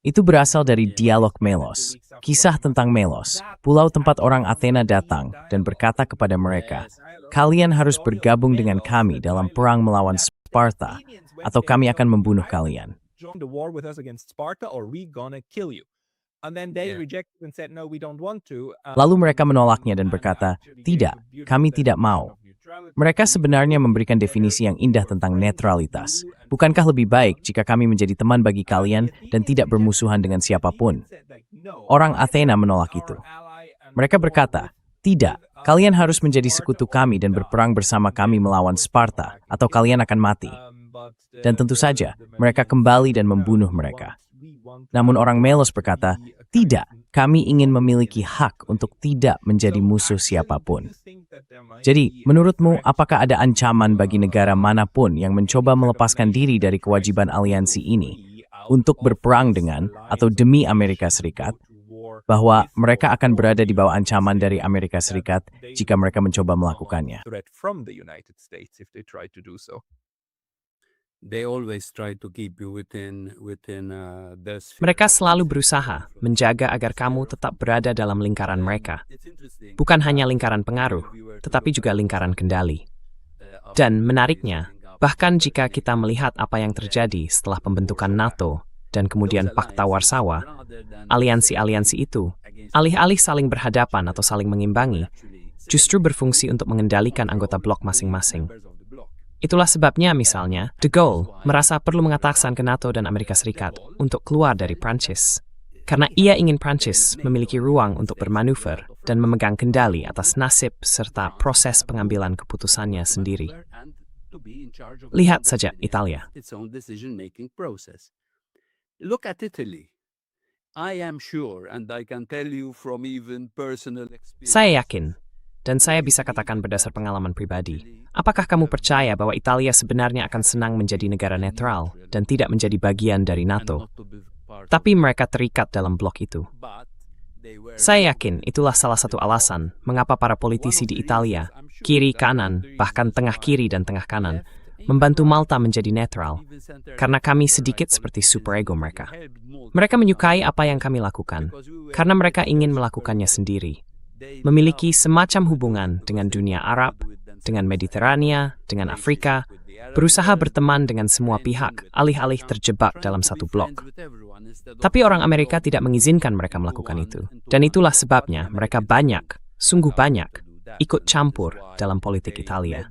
Itu berasal dari dialog Melos, kisah tentang Melos, pulau tempat orang Athena datang dan berkata kepada mereka, kalian harus bergabung dengan kami dalam perang melawan Sparta, atau kami akan membunuh kalian. Lalu mereka menolaknya dan berkata, tidak, kami tidak mau. Mereka sebenarnya memberikan definisi yang indah tentang netralitas. Bukankah lebih baik jika kami menjadi teman bagi kalian dan tidak bermusuhan dengan siapapun? Orang Athena menolak itu. Mereka berkata, tidak, kalian harus menjadi sekutu kami dan berperang bersama kami melawan Sparta, atau kalian akan mati. Dan tentu saja, mereka kembali dan membunuh mereka. Namun orang Melos berkata, tidak, kami ingin memiliki hak untuk tidak menjadi musuh siapapun. Jadi, menurutmu, apakah ada ancaman bagi negara manapun yang mencoba melepaskan diri dari kewajiban aliansi ini untuk berperang dengan atau demi Amerika Serikat, bahwa mereka akan berada di bawah ancaman dari Amerika Serikat jika mereka mencoba melakukannya? Mereka selalu berusaha menjaga agar kamu tetap berada dalam lingkaran mereka. Bukan hanya lingkaran pengaruh, tetapi juga lingkaran kendali. Dan menariknya, bahkan jika kita melihat apa yang terjadi setelah pembentukan NATO dan kemudian Pakta Warsawa, aliansi-aliansi itu, alih-alih saling berhadapan atau saling mengimbangi, justru berfungsi untuk mengendalikan anggota blok masing-masing. Itulah sebabnya misalnya, De Gaulle merasa perlu mengatakan ke NATO dan Amerika Serikat untuk keluar dari Prancis. Karena ia ingin Prancis memiliki ruang untuk bermanuver dan memegang kendali atas nasib serta proses pengambilan keputusannya sendiri. Lihat saja Italia. Its own decision-making process. Look at Italy. I am sure, and I can tell you from even personal experience. Saya yakin, dan saya bisa katakan berdasar pengalaman pribadi, apakah kamu percaya bahwa Italia sebenarnya akan senang menjadi negara netral dan tidak menjadi bagian dari NATO? Tapi mereka terikat dalam blok itu. Saya yakin itulah salah satu alasan mengapa para politisi di Italia, kiri, kanan, bahkan tengah kiri dan tengah kanan, membantu Malta menjadi netral, karena kami sedikit seperti superego mereka. Mereka menyukai apa yang kami lakukan, karena mereka ingin melakukannya sendiri. Memiliki semacam hubungan dengan dunia Arab, dengan Mediterania, dengan Afrika, berusaha berteman dengan semua pihak, alih-alih terjebak dalam satu blok. Tapi orang Amerika tidak mengizinkan mereka melakukan itu. Dan itulah sebabnya mereka banyak, sungguh banyak, ikut campur dalam politik Italia.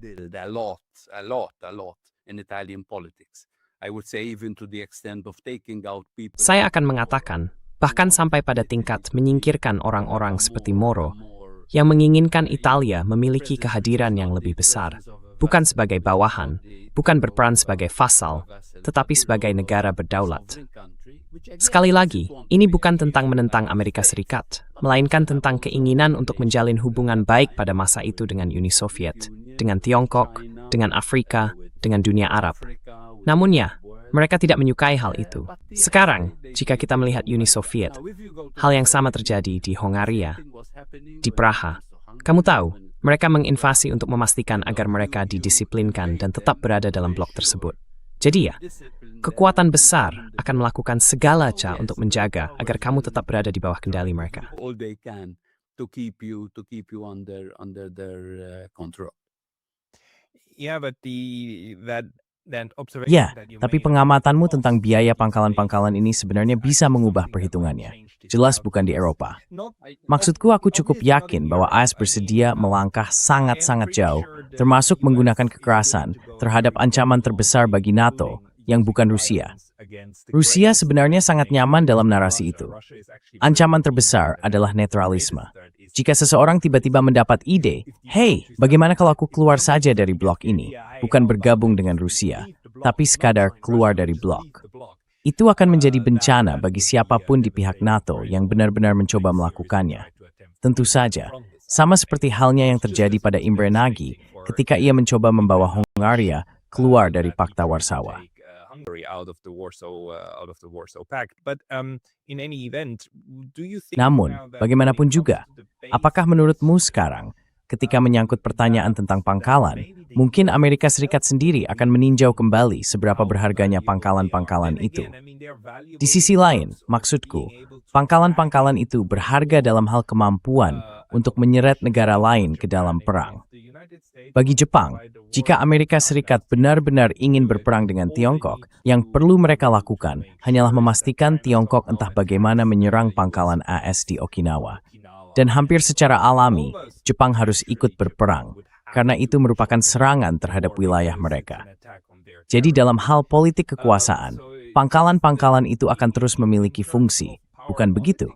A lot in Italian politics. I would say even to the extent of taking out people. Saya akan mengatakan, bahkan sampai pada tingkat menyingkirkan orang-orang seperti Moro, yang menginginkan Italia memiliki kehadiran yang lebih besar, bukan sebagai bawahan, bukan berperan sebagai vasal, tetapi sebagai negara berdaulat. Sekali lagi, ini bukan tentang menentang Amerika Serikat, melainkan tentang keinginan untuk menjalin hubungan baik pada masa itu dengan Uni Soviet, dengan Tiongkok, dengan Afrika, dengan dunia Arab. Namun ya, mereka tidak menyukai hal itu. Sekarang, jika kita melihat Uni Soviet, hal yang sama terjadi di Hongaria, di Praha. Kamu tahu, mereka menginvasi untuk memastikan agar mereka didisiplinkan dan tetap berada dalam blok tersebut. Jadi ya, kekuatan besar akan melakukan segala cara untuk menjaga agar kamu tetap berada di bawah kendali mereka. All they can to keep you under their control. Yeah, but Ya, tapi pengamatanmu tentang biaya pangkalan-pangkalan ini sebenarnya bisa mengubah perhitungannya. Jelas bukan di Eropa. Maksudku, aku cukup yakin bahwa AS bersedia melangkah sangat-sangat jauh, termasuk menggunakan kekerasan terhadap ancaman terbesar bagi NATO, yang bukan Rusia. Rusia sebenarnya sangat nyaman dalam narasi itu. Ancaman terbesar adalah netralisme. Jika seseorang tiba-tiba mendapat ide, "Hey, bagaimana kalau aku keluar saja dari blok ini?" Bukan bergabung dengan Rusia, tapi sekadar keluar dari blok. Itu akan menjadi bencana bagi siapapun di pihak NATO yang benar-benar mencoba melakukannya. Tentu saja, sama seperti halnya yang terjadi pada Imre Nagy ketika ia mencoba membawa Hongaria keluar dari Pakta Warsawa. Namun, bagaimanapun juga, apakah menurutmu sekarang, ketika menyangkut pertanyaan tentang pangkalan, mungkin Amerika Serikat sendiri akan meninjau kembali seberapa berharganya pangkalan-pangkalan itu? Di sisi lain, maksudku, pangkalan-pangkalan itu berharga dalam hal kemampuan untuk menyeret negara lain ke dalam perang. Bagi Jepang, jika Amerika Serikat benar-benar ingin berperang dengan Tiongkok, yang perlu mereka lakukan hanyalah memastikan Tiongkok entah bagaimana menyerang pangkalan AS di Okinawa. Dan hampir secara alami, Jepang harus ikut berperang, karena itu merupakan serangan terhadap wilayah mereka. Jadi dalam hal politik kekuasaan, pangkalan-pangkalan itu akan terus memiliki fungsi, bukan begitu?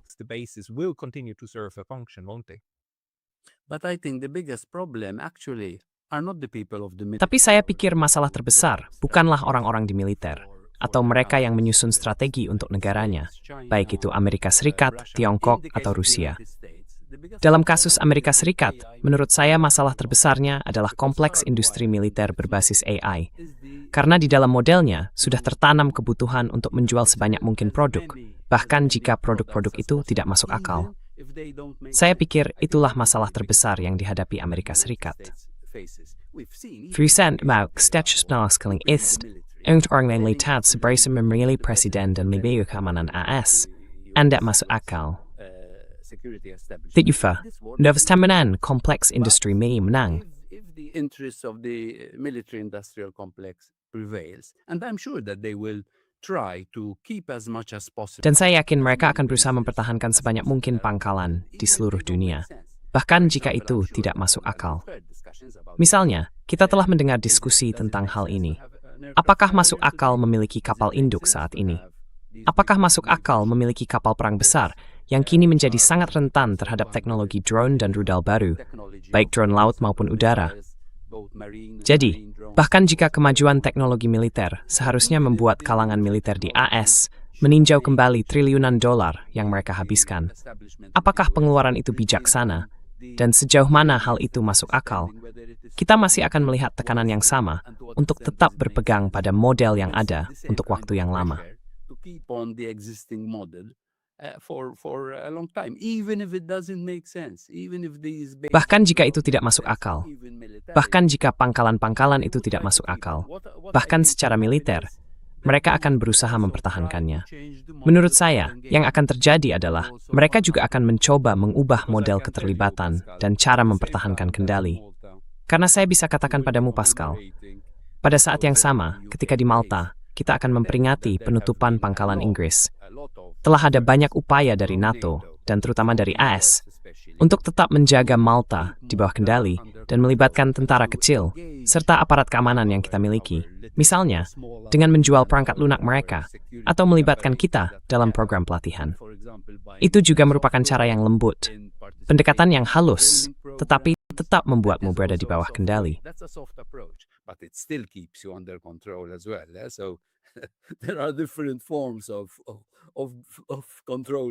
But I think the biggest problem actually are not the people of the Tapi saya pikir masalah terbesar bukanlah orang-orang di militer, atau mereka yang menyusun strategi untuk negaranya, baik itu Amerika Serikat, Tiongkok, atau Rusia. Dalam kasus Amerika Serikat, menurut saya masalah terbesarnya adalah kompleks industri militer berbasis AI. Karena di dalam modelnya sudah tertanam kebutuhan untuk menjual sebanyak mungkin produk, bahkan jika produk-produk itu tidak masuk akal. Saya pikir itulah masalah terbesar yang dihadapi Amerika Serikat. Frisant mau statuspnaskaling ist, orang lain lihat seberapa memilih presiden dan lebih keamanan AS, Anda masuk akal. Tiga, nervous tamanan kompleks industri menang. If the interests of the military-industrial complex prevails, and I'm sure that they will try to keep as much as possible. Dan saya yakin mereka akan berusaha mempertahankan sebanyak mungkin pangkalan di seluruh dunia, bahkan jika itu tidak masuk akal. Misalnya, kita telah mendengar diskusi tentang hal ini. Apakah masuk akal memiliki kapal induk saat ini? Apakah masuk akal memiliki kapal perang besar yang kini menjadi sangat rentan terhadap teknologi drone dan rudal baru, baik drone laut maupun udara? Jadi, bahkan jika kemajuan teknologi militer seharusnya membuat kalangan militer di AS meninjau kembali triliunan dolar yang mereka habiskan, apakah pengeluaran itu bijaksana? Dan sejauh mana hal itu masuk akal? Kita masih akan melihat tekanan yang sama untuk tetap berpegang pada model yang ada untuk waktu yang lama. Bahkan jika itu tidak masuk akal, bahkan jika pangkalan-pangkalan itu tidak masuk akal, bahkan secara militer, mereka akan berusaha mempertahankannya. Menurut saya, yang akan terjadi adalah mereka juga akan mencoba mengubah model keterlibatan dan cara mempertahankan kendali. Karena saya bisa katakan padamu, Pascal, pada saat yang sama, ketika di Malta, kita akan memperingati penutupan pangkalan Inggris. Telah ada banyak upaya dari NATO dan terutama dari AS untuk tetap menjaga Malta di bawah kendali dan melibatkan tentara kecil serta aparat keamanan yang kita miliki. Misalnya, dengan menjual perangkat lunak mereka atau melibatkan kita dalam program pelatihan. Itu juga merupakan cara yang lembut, pendekatan yang halus, tetapi tetap membuatmu berada di bawah kendali.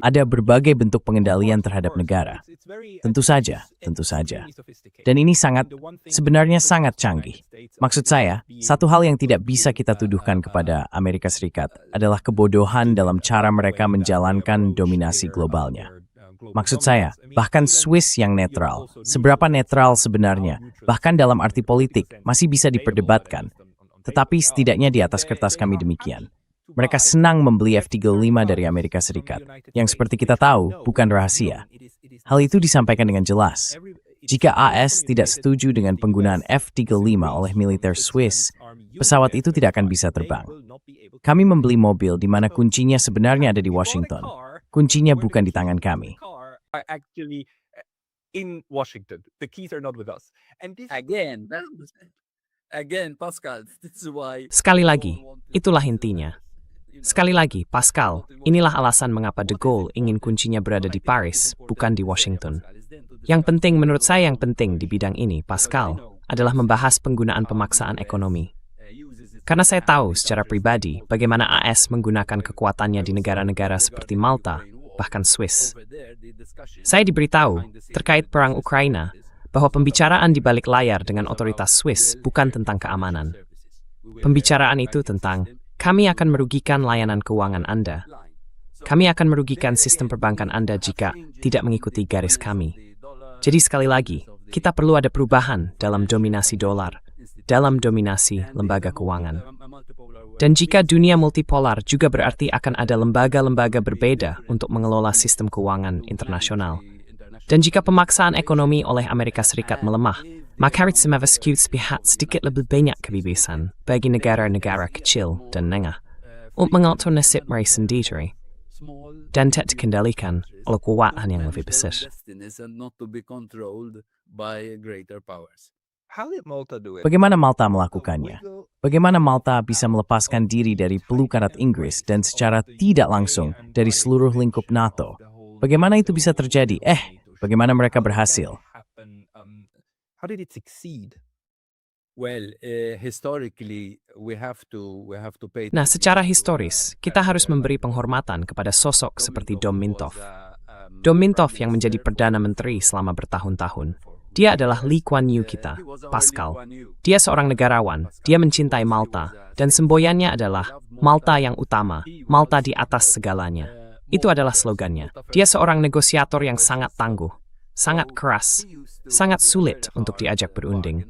Ada berbagai bentuk pengendalian terhadap negara. Tentu saja. Dan ini sebenarnya sangat canggih. Maksud saya, satu hal yang tidak bisa kita tuduhkan kepada Amerika Serikat adalah kebodohan dalam cara mereka menjalankan dominasi globalnya. Maksud saya, bahkan Swiss yang netral, seberapa netral sebenarnya, bahkan dalam arti politik, masih bisa diperdebatkan. Tetapi setidaknya di atas kertas kami demikian. Mereka senang membeli F-35 dari Amerika Serikat, yang seperti kita tahu, bukan rahasia. Hal itu disampaikan dengan jelas. Jika AS tidak setuju dengan penggunaan F-35 oleh militer Swiss, pesawat itu tidak akan bisa terbang. Kami membeli mobil di mana kuncinya sebenarnya ada di Washington. Kuncinya bukan di tangan kami. In Washington, the keys are not with us. And this Again, Pascal, this is why. Sekali lagi, itulah intinya. Sekali lagi, Pascal, inilah alasan mengapa De Gaulle ingin kuncinya berada di Paris, bukan di Washington. Yang penting, menurut saya yang penting di bidang ini, Pascal, adalah membahas penggunaan pemaksaan ekonomi. Karena saya tahu secara pribadi bagaimana AS menggunakan kekuatannya di negara-negara seperti Malta, bahkan Swiss. Saya diberitahu terkait perang Ukraina bahwa pembicaraan di balik layar dengan otoritas Swiss bukan tentang keamanan. Pembicaraan itu tentang, kami akan merugikan layanan keuangan Anda. Kami akan merugikan sistem perbankan Anda jika tidak mengikuti garis kami. Jadi sekali lagi, kita perlu ada perubahan dalam dominasi dolar, dalam dominasi lembaga keuangan. Dan jika dunia multipolar juga berarti akan ada lembaga-lembaga berbeda untuk mengelola sistem keuangan internasional. Dan jika pemaksaan ekonomi oleh Amerika Serikat melemah, maka harus sepihak sedikit lebih banyak kebebasan bagi negara-negara kecil dan menengah untuk mengatur nasib mereka sendiri dan tidak dikendalikan oleh kekuatan yang lebih besar. Bagaimana Malta melakukannya? Bagaimana Malta bisa melepaskan diri dari pelukan Inggris dan secara tidak langsung dari seluruh lingkup NATO? Bagaimana itu bisa terjadi? Bagaimana mereka berhasil? How did it succeed? Well, historically, we have to pay. Nah, secara historis, kita harus memberi penghormatan kepada sosok seperti Dom Mintoff. Dom Mintoff yang menjadi Perdana Menteri selama bertahun-tahun. Dia adalah Lee Kuan Yew kita, Pascal. Dia seorang negarawan, dia mencintai Malta, dan semboyannya adalah Malta yang utama, Malta di atas segalanya. Itu adalah slogannya. Dia seorang negosiator yang sangat tangguh, sangat keras, sangat sulit untuk diajak berunding.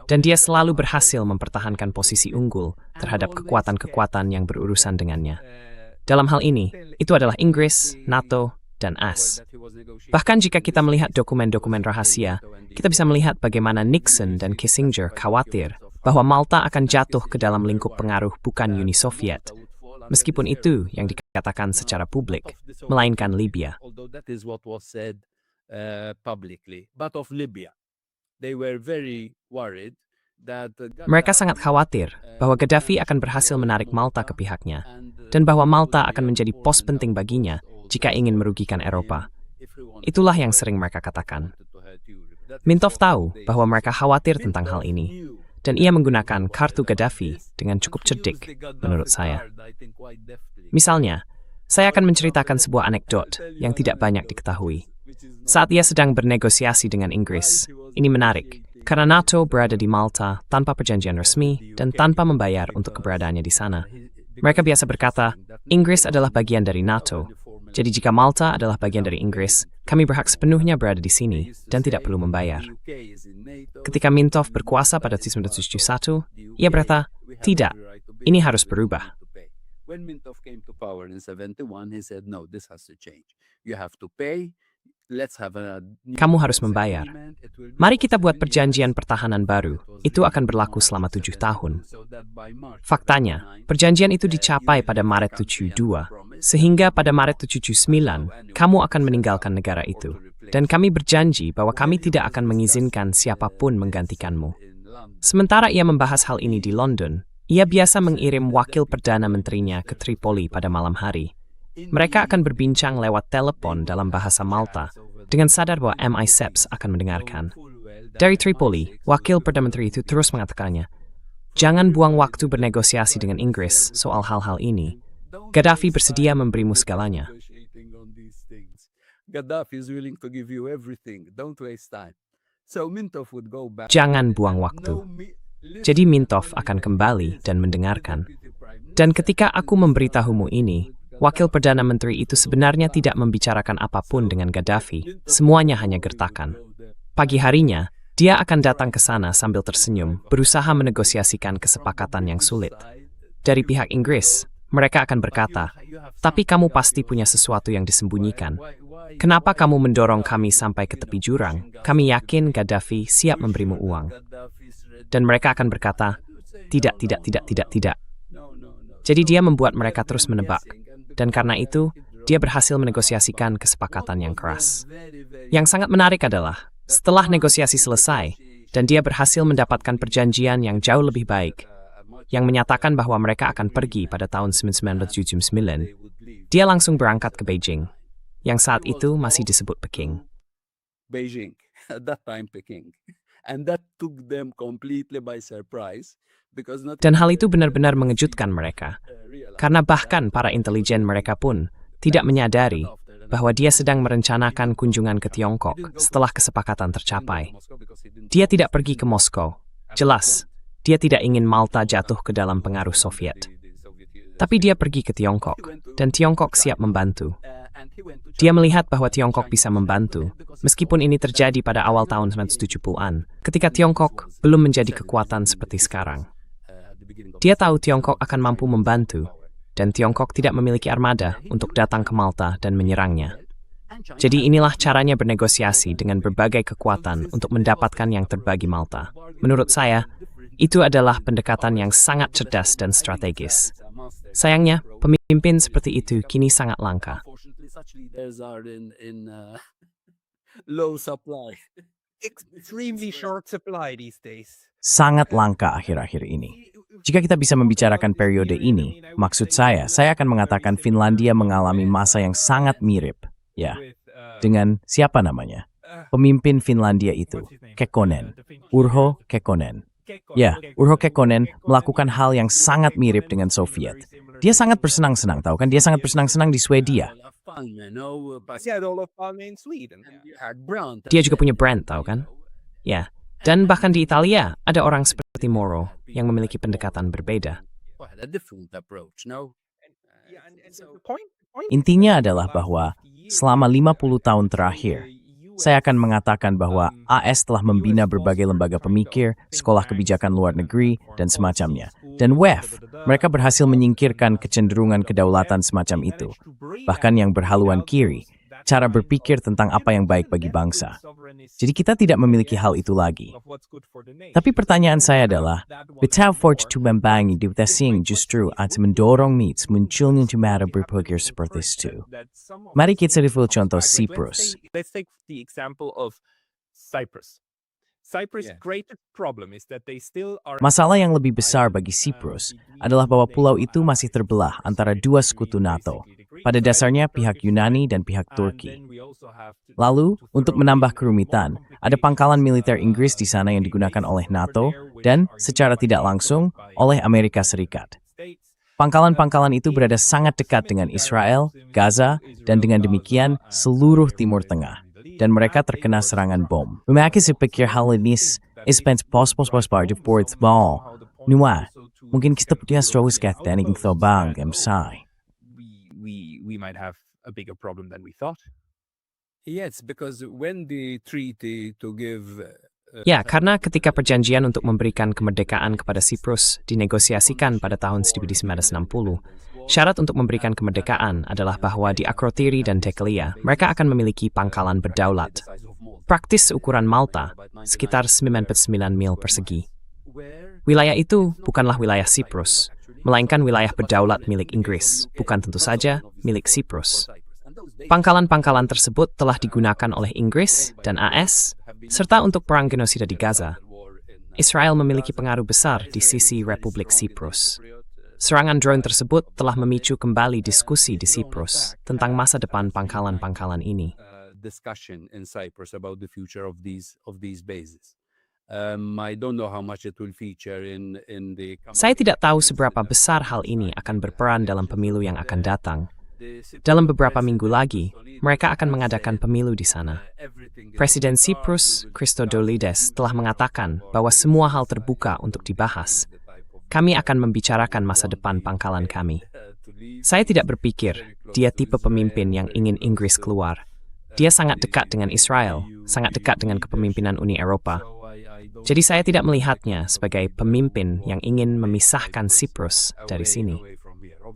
Dan dia selalu berhasil mempertahankan posisi unggul terhadap kekuatan-kekuatan yang berurusan dengannya. Dalam hal ini, itu adalah Inggris, NATO, dan AS. Bahkan jika kita melihat dokumen-dokumen rahasia, kita bisa melihat bagaimana Nixon dan Kissinger khawatir bahwa Malta akan jatuh ke dalam lingkup pengaruh bukan Uni Soviet, meskipun itu yang dikatakan secara publik, melainkan Libya. Mereka sangat khawatir bahwa Gaddafi akan berhasil menarik Malta ke pihaknya, dan bahwa Malta akan menjadi pos penting baginya jika ingin merugikan Eropa. Itulah yang sering mereka katakan. Mintov tahu bahwa mereka khawatir tentang hal ini, dan ia menggunakan kartu Gaddafi dengan cukup cerdik, menurut saya. Misalnya, saya akan menceritakan sebuah anekdot yang tidak banyak diketahui. Saat ia sedang bernegosiasi dengan Inggris, ini menarik, karena NATO berada di Malta tanpa perjanjian resmi dan tanpa membayar untuk keberadaannya di sana. Mereka biasa berkata, Inggris adalah bagian dari NATO, jadi jika Malta adalah bagian dari Inggris, kami berhak sepenuhnya berada di sini dan tidak perlu membayar. Ketika Mintov berkuasa pada 1971, ia berkata, tidak, ini harus berubah. When Mintov came to power in 71, he said, no, this has to change. You have to pay. Let's have a Kamu harus membayar. Mari kita buat perjanjian pertahanan baru. Itu akan berlaku selama 7 tahun. Faktanya, perjanjian itu dicapai pada Maret 72, sehingga pada Maret 79, kamu akan meninggalkan negara itu. Dan kami berjanji bahwa kami tidak akan mengizinkan siapapun menggantikanmu. Sementara ia membahas hal ini di London, ia biasa mengirim wakil Perdana Menterinya ke Tripoli pada malam hari. Mereka akan berbincang lewat telepon dalam bahasa Malta, dengan sadar bahwa MI6 akan mendengarkan. Dari Tripoli, wakil Perdana Menteri itu terus mengatakannya, jangan buang waktu bernegosiasi dengan Inggris soal hal-hal ini. Gaddafi bersedia memberimu segalanya. Gaddafi is willing to give you everything. Don't waste time. So Mintov would go back. Jangan buang waktu. Jadi Mintov akan kembali dan mendengarkan. Dan ketika aku memberitahumu ini, wakil Perdana Menteri itu sebenarnya tidak membicarakan apapun dengan Gaddafi. Semuanya hanya gertakan. Pagi harinya, dia akan datang ke sana sambil tersenyum, berusaha menegosiasikan kesepakatan yang sulit. Dari pihak Inggris, mereka akan berkata, tapi kamu pasti punya sesuatu yang disembunyikan. Kenapa kamu mendorong kami sampai ke tepi jurang? Kami yakin Gaddafi siap memberimu uang. Dan mereka akan berkata, tidak. Jadi dia membuat mereka terus menebak. Dan karena itu, dia berhasil menegosiasikan kesepakatan yang keras. Yang sangat menarik adalah, setelah negosiasi selesai, dan dia berhasil mendapatkan perjanjian yang jauh lebih baik, yang menyatakan bahwa mereka akan pergi pada tahun 1979, dia langsung berangkat ke Beijing, yang saat itu masih disebut Peking. Beijing, at that time Peking. And that took them completely by surprise. Dan hal itu benar-benar mengejutkan mereka, karena bahkan para intelijen mereka pun tidak menyadari bahwa dia sedang merencanakan kunjungan ke Tiongkok setelah kesepakatan tercapai. Dia tidak pergi ke Moskow. Jelas, dia tidak ingin Malta jatuh ke dalam pengaruh Soviet. Tapi dia pergi ke Tiongkok, dan Tiongkok siap membantu. Dia melihat bahwa Tiongkok bisa membantu, meskipun ini terjadi pada awal tahun 1970-an, ketika Tiongkok belum menjadi kekuatan seperti sekarang. Dia tahu Tiongkok akan mampu membantu, dan Tiongkok tidak memiliki armada untuk datang ke Malta dan menyerangnya. Jadi inilah caranya bernegosiasi dengan berbagai kekuatan untuk mendapatkan yang terbagi Malta. Menurut saya, itu adalah pendekatan yang sangat cerdas dan strategis. Sayangnya, pemimpin seperti itu kini sangat langka. Extremely short supply these days. Sangat langka akhir-akhir ini. Jika kita bisa membicarakan periode ini, maksud saya akan mengatakan Finlandia mengalami masa yang sangat mirip, ya, dengan siapa namanya? Pemimpin Finlandia itu, Kekkonen, Urho Kekkonen. Ya, Urho Kekkonen melakukan hal yang sangat mirip dengan Soviet. Dia sangat bersenang-senang, tahu kan? Dia sangat bersenang-senang di Swedia. Dia juga punya brand, tahu kan? Ya, dan bahkan di Italia ada orang seperti Moro yang memiliki pendekatan berbeda. Intinya adalah bahwa selama 50 tahun terakhir, saya akan mengatakan bahwa AS telah membina berbagai lembaga pemikir, sekolah kebijakan luar negeri, dan semacamnya. Dan WEF, mereka berhasil menyingkirkan kecenderungan kedaulatan semacam itu. Bahkan yang berhaluan kiri, cara berpikir tentang apa yang baik bagi bangsa. Jadi kita tidak memiliki hal itu lagi. Tapi pertanyaan saya adalah, betapa forte to membangi di Tesing justru akan mendorong MITS munculnya cara berpikir seperti itu. Mari kita lihat contoh Cyprus. Let's take the example of Cyprus. Cyprus' greatest problem is that they still are. Masalah yang lebih besar bagi Cyprus adalah bahwa pulau itu masih terbelah antara dua sekutu NATO, pada dasarnya pihak Yunani dan pihak Turki. Lalu, untuk menambah kerumitan, ada pangkalan militer Inggris di sana yang digunakan oleh NATO dan, secara tidak langsung, oleh Amerika Serikat. Pangkalan-pangkalan itu berada sangat dekat dengan Israel, Gaza, dan dengan demikian seluruh Timur Tengah. Dan mereka terkena serangan bom. Memakai sepikir hal ini ispense pos-pos-pos part of ports ball. Nua, mungkin kita punya strauss dan ingin thobang emsai. We might have a bigger problem than we thought. Yes, because when the treaty to give Ya, karena ketika perjanjian untuk memberikan kemerdekaan kepada Siprus dinegosiasikan pada tahun 1960, syarat untuk memberikan kemerdekaan adalah bahwa di Akrotiri dan Dekelia, mereka akan memiliki pangkalan berdaulat. Praktis ukuran Malta, sekitar 99 mil persegi. Wilayah itu bukanlah wilayah Siprus, melainkan wilayah berdaulat milik Inggris, bukan tentu saja milik Siprus. Pangkalan-pangkalan tersebut telah digunakan oleh Inggris dan AS, serta untuk perang genosida di Gaza. Israel memiliki pengaruh besar di sisi Republik Siprus. Serangan drone tersebut telah memicu kembali diskusi di Siprus tentang masa depan pangkalan-pangkalan ini. discussion in Cyprus about the future of these bases. I don't know how much it will feature in the. Saya tidak tahu seberapa besar hal ini akan berperan dalam pemilu yang akan datang. Dalam beberapa minggu lagi, mereka akan mengadakan pemilu di sana. Presiden Siprus, Christodoulides, telah mengatakan bahwa semua hal terbuka untuk dibahas. Kami akan membicarakan masa depan pangkalan kami. Saya tidak berpikir dia tipe pemimpin yang ingin Inggris keluar. Dia sangat dekat dengan Israel, sangat dekat dengan kepemimpinan Uni Eropa. Jadi saya tidak melihatnya sebagai pemimpin yang ingin memisahkan Siprus dari sini.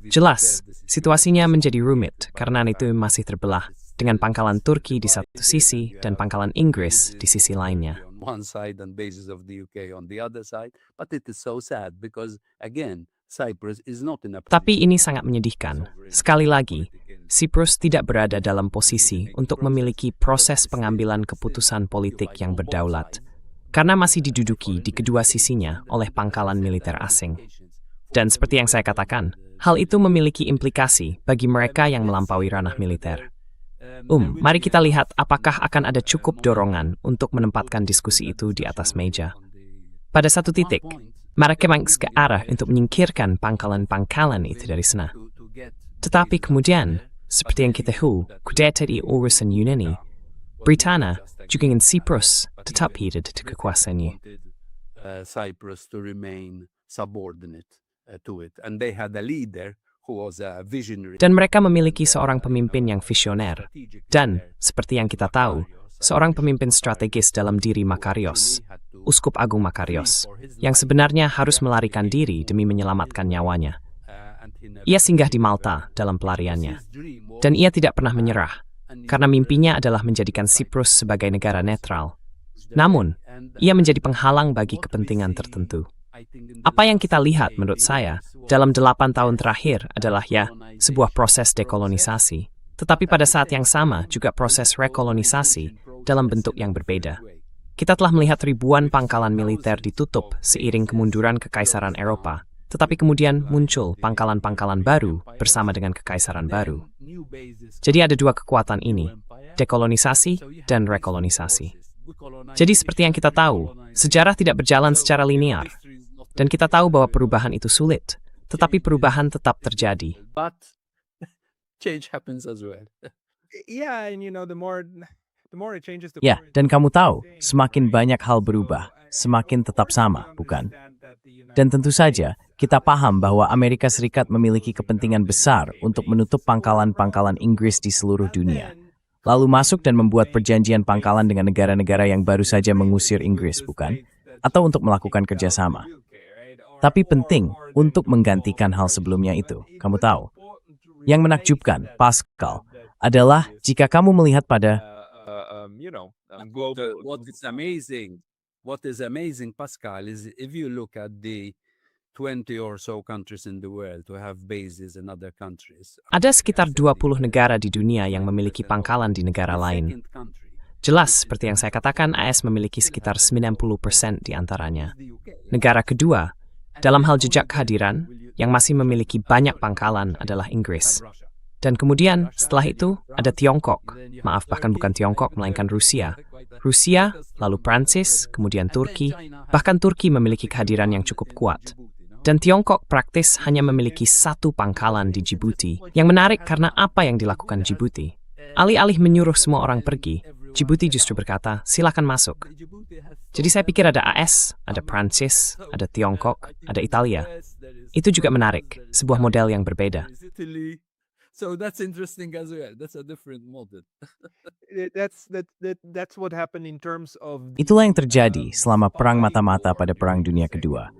Jelas, situasinya menjadi rumit karena itu masih terbelah dengan pangkalan Turki di satu sisi dan pangkalan Inggris di sisi lainnya. One side and bases of the UK on the other side, but it is so sad because again Cyprus is not in a. Tapi ini sangat menyedihkan. Sekali lagi, Siprus tidak berada dalam posisi untuk memiliki proses pengambilan keputusan politik yang berdaulat, karena masih diduduki di kedua sisinya oleh pangkalan militer asing. Dan seperti yang saya katakan, hal itu memiliki implikasi bagi mereka yang melampaui ranah militer. Mari kita lihat apakah akan ada cukup dorongan untuk menempatkan diskusi itu di atas meja. Pada satu titik, mereka ke arah untuk menyingkirkan pangkalan-pangkalan itu dari sana. Tetapi kemudian, seperti yang kita tahu, kudeta di urusan Yunani, Britania juga ingin Siprus tetap hidup di kekuasaannya. Cyprus to remain subordinate to it, and they had a leader who was a visionary. Dan mereka memiliki seorang pemimpin yang visioner. Dan, seperti yang kita tahu, seorang pemimpin strategis dalam diri Makarios, Uskup Agung Makarios, yang sebenarnya harus melarikan diri demi menyelamatkan nyawanya. Ia singgah di Malta dalam pelariannya. Dan ia tidak pernah menyerah, karena mimpinya adalah menjadikan Siprus sebagai negara netral. Namun, ia menjadi penghalang bagi kepentingan tertentu. Apa yang kita lihat menurut saya dalam 8 tahun terakhir adalah sebuah proses dekolonisasi, tetapi pada saat yang sama juga proses rekolonisasi dalam bentuk yang berbeda. Kita telah melihat ribuan pangkalan militer ditutup seiring kemunduran Kekaisaran Eropa, tetapi kemudian muncul pangkalan-pangkalan baru bersama dengan Kekaisaran baru. Jadi ada dua kekuatan ini, dekolonisasi dan rekolonisasi. Jadi seperti yang kita tahu, sejarah tidak berjalan secara linear. Dan kita tahu bahwa perubahan itu sulit, tetapi perubahan tetap terjadi. But change happens as well. Yeah, and the more it changes, the Ya, more dan kamu tahu, semakin banyak hal berubah, semakin tetap sama, bukan? Dan tentu saja, kita paham bahwa Amerika Serikat memiliki kepentingan besar untuk menutup pangkalan-pangkalan Inggris di seluruh dunia. Lalu masuk dan membuat perjanjian pangkalan dengan negara-negara yang baru saja mengusir Inggris, bukan? Atau untuk melakukan kerjasama. Tapi penting untuk menggantikan hal sebelumnya itu, kamu tahu. Yang menakjubkan, Pascal, adalah jika kamu melihat pada What is amazing, Pascal, is if you look at the 20 or so countries in the world who have bases in other countries. Ada sekitar 20 negara di dunia yang memiliki pangkalan di negara lain. Jelas, seperti yang saya katakan, AS memiliki sekitar 90% di antaranya. Negara kedua, dalam hal jejak kehadiran, yang masih memiliki banyak pangkalan adalah Inggris. Dan kemudian setelah itu ada Tiongkok. Maaf, bahkan bukan Tiongkok, melainkan Rusia. Rusia, lalu Prancis, kemudian Turki. Bahkan Turki memiliki kehadiran yang cukup kuat. Dan Tiongkok praktis hanya memiliki satu pangkalan di Djibouti. Yang menarik karena apa yang dilakukan Djibouti. Alih-alih menyuruh semua orang pergi, Djibouti justru berkata, silakan masuk. Jadi saya pikir ada AS, ada Prancis, ada Tiongkok, ada Italia. Itu juga menarik, sebuah model yang berbeda. So that's interesting as well. That's a different model. That's what happened in terms of Itulah yang terjadi selama Perang Mata-Mata pada Perang Dunia Kedua.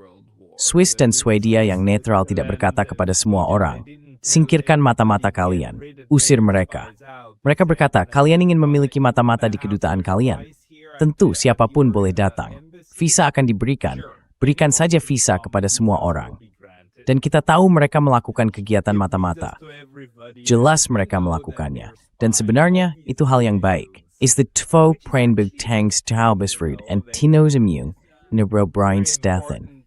Swiss dan Swedia yang netral tidak berkata kepada semua orang, singkirkan mata-mata kalian, usir mereka. Mereka berkata, kalian ingin memiliki mata-mata di kedutaan kalian. Tentu siapapun boleh datang. Visa akan diberikan. Berikan saja visa kepada semua orang. Dan kita tahu mereka melakukan kegiatan mata-mata. Jelas mereka melakukannya. Dan sebenarnya itu hal yang baik. Is the två Prenbug-Tangs Taubesfrud and Tino's immune Nebrobrine Stathen.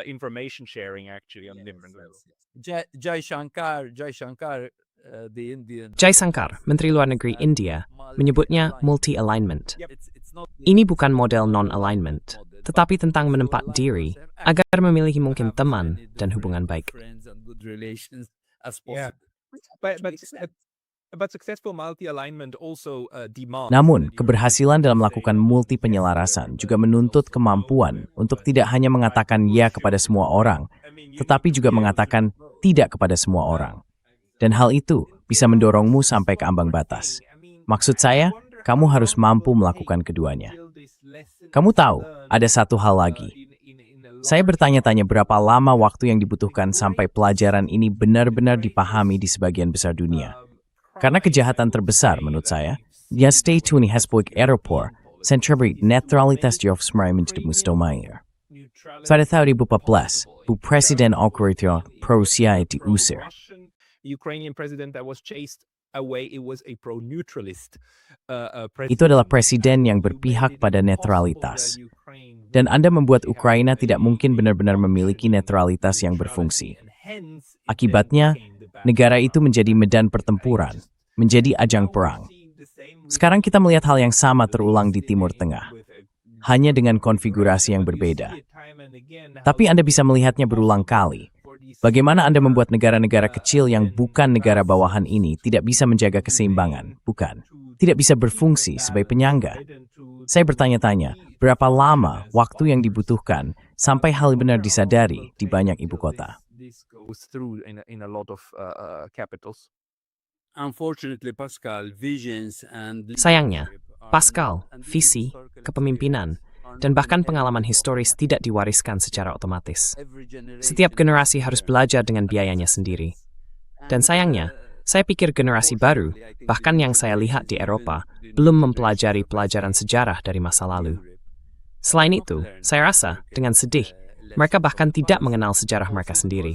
Information sharing actually on different levels. Jai Shankar, the Indian. Jai Shankar, Menteri Luar Negeri India, menyebutnya multi-alignment. Ini bukan model non-alignment, tetapi tentang menempat diri agar memilih mungkin teman dan hubungan baik. Yeah. But successful multi-alignment also demands. Namun, keberhasilan dalam melakukan multi penyelarasan juga menuntut kemampuan untuk tidak hanya mengatakan ya kepada semua orang, tetapi juga mengatakan tidak kepada semua orang. Dan hal itu bisa mendorongmu sampai ke ambang batas. Maksud saya, kamu harus mampu melakukan keduanya. Kamu tahu, ada satu hal lagi. Saya bertanya-tanya berapa lama waktu yang dibutuhkan sampai pelajaran ini benar-benar dipahami di sebagian besar dunia. Karena kejahatan terbesar menurut saya, dia stay tuned Hesburg Airport, Centrabri Neutralitas Jovsmai menjadi Mustomair. Pada tahun 2014, Bu Presiden Okoritio pro-Rusia diusir. Ukrainian president that was chased away, it was a pro-neutralist Itu adalah presiden yang berpihak pada netralitas. Dan Anda membuat Ukraina tidak mungkin benar-benar memiliki netralitas yang berfungsi. Akibatnya, negara itu menjadi medan pertempuran, menjadi ajang perang. Sekarang kita melihat hal yang sama terulang di Timur Tengah, hanya dengan konfigurasi yang berbeda. Tapi Anda bisa melihatnya berulang kali. Bagaimana Anda membuat negara-negara kecil yang bukan negara bawahan ini tidak bisa menjaga keseimbangan, bukan? Tidak bisa berfungsi sebagai penyangga. Saya bertanya-tanya, berapa lama waktu yang dibutuhkan sampai hal benar disadari di banyak ibu kota? Sayangnya, Pascal, visi, kepemimpinan, dan bahkan pengalaman historis tidak diwariskan secara otomatis. Setiap generasi harus belajar dengan biayanya sendiri. Dan sayangnya, saya pikir generasi baru, bahkan yang saya lihat di Eropa, belum mempelajari pelajaran sejarah dari masa lalu. Selain itu, saya rasa, dengan sedih, mereka bahkan tidak mengenal sejarah mereka sendiri.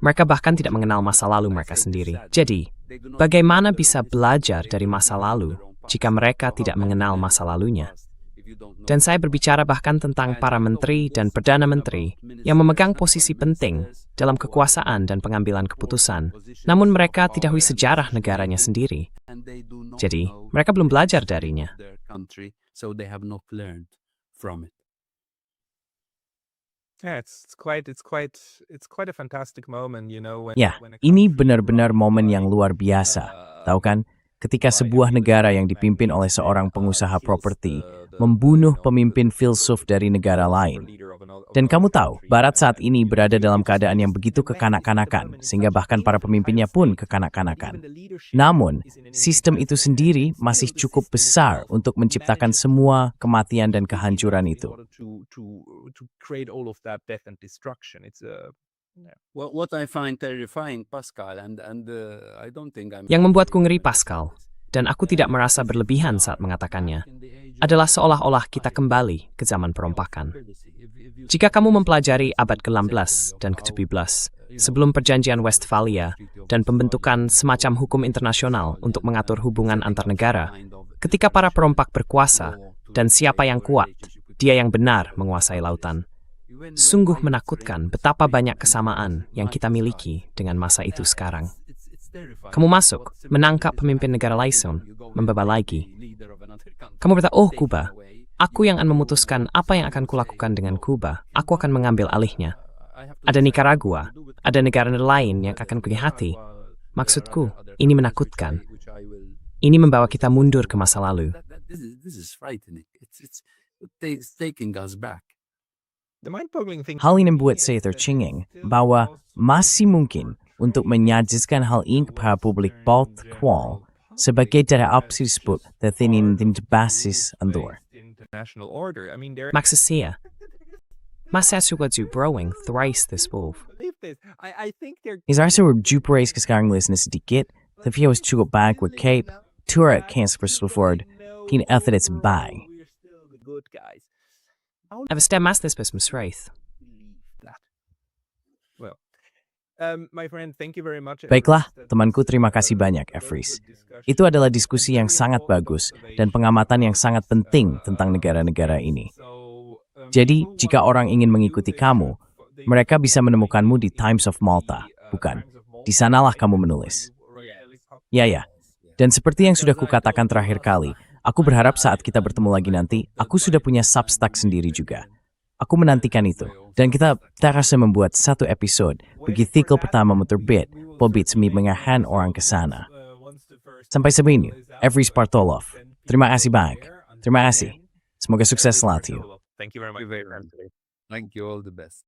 Mereka bahkan tidak mengenal masa lalu mereka sendiri. Jadi, bagaimana bisa belajar dari masa lalu jika mereka tidak mengenal masa lalunya? Dan saya berbicara bahkan tentang para menteri dan perdana menteri yang memegang posisi penting dalam kekuasaan dan pengambilan keputusan, namun mereka tidak tahu sejarah negaranya sendiri. Jadi, mereka belum belajar darinya. Ya, ini benar-benar momen yang luar biasa. Tahu kan? Ketika sebuah negara yang dipimpin oleh seorang pengusaha properti membunuh pemimpin filsuf dari negara lain. Dan kamu tahu, Barat saat ini berada dalam keadaan yang begitu kekanak-kanakan, sehingga bahkan para pemimpinnya pun kekanak-kanakan. Namun, sistem itu sendiri masih cukup besar untuk menciptakan semua kematian dan kehancuran itu. Yang membuatku ngeri, Pascal, dan aku tidak merasa berlebihan saat mengatakannya, adalah seolah-olah kita kembali ke zaman perompakan. Jika kamu mempelajari abad ke-16 dan ke-17, sebelum perjanjian Westphalia dan pembentukan semacam hukum internasional untuk mengatur hubungan antar negara, ketika para perompak berkuasa dan siapa yang kuat, dia yang benar menguasai lautan. Sungguh menakutkan betapa banyak kesamaan yang kita miliki dengan masa itu sekarang. Kamu masuk, menangkap pemimpin negara lain, membawa lagi. Kamu berkata, oh Kuba, aku yang akan memutuskan apa yang akan kulakukan dengan Kuba. Aku akan mengambil alihnya. Ada Nicaragua, ada negara lain yang akan punya hati. Maksudku, ini menakutkan. Ini membawa kita mundur ke masa lalu. This is frightening. It's taking us back. The mind-boggling thing Hal ini membuat saya tercengeng bahwa masih mungkin untuk menyajikan hal ini kepada publik Balt Kual sebagai dari opsi disebut tertinin basis Andor. international order. I mean, there Maksud saya, masa suka growing thrice this wolf. believe this. I think they're Saya rasa berjumpa ke sekarang listener sedikit, tapi harus cukup baik with Cape, Tura Cairns Ford, Pin Ethics Bye. We're still the good guys. Eftersom this business wraith. That. Well, my friend, thank you very much. Baiklah, temanku, terima kasih banyak, Efris. Itu adalah diskusi yang sangat bagus dan pengamatan yang sangat penting tentang negara-negara ini. Jadi, jika orang ingin mengikuti kamu, mereka bisa menemukanmu di Times of Malta, bukan? Di sanalah kamu menulis. Ya. Dan seperti yang sudah kukatakan terakhir kali, aku berharap saat kita bertemu lagi nanti, aku sudah punya Substack sendiri juga. Aku menantikan itu. Dan kita terasa membuat satu episode, begitu artikel pertama terbit, Pobit semi mengahan orang ke sana. Sampai sebelumnya, Efris Bartolov. Terima kasih banyak. Terima kasih. Semoga sukses selalu. Thank you very much. Thank you. All the best.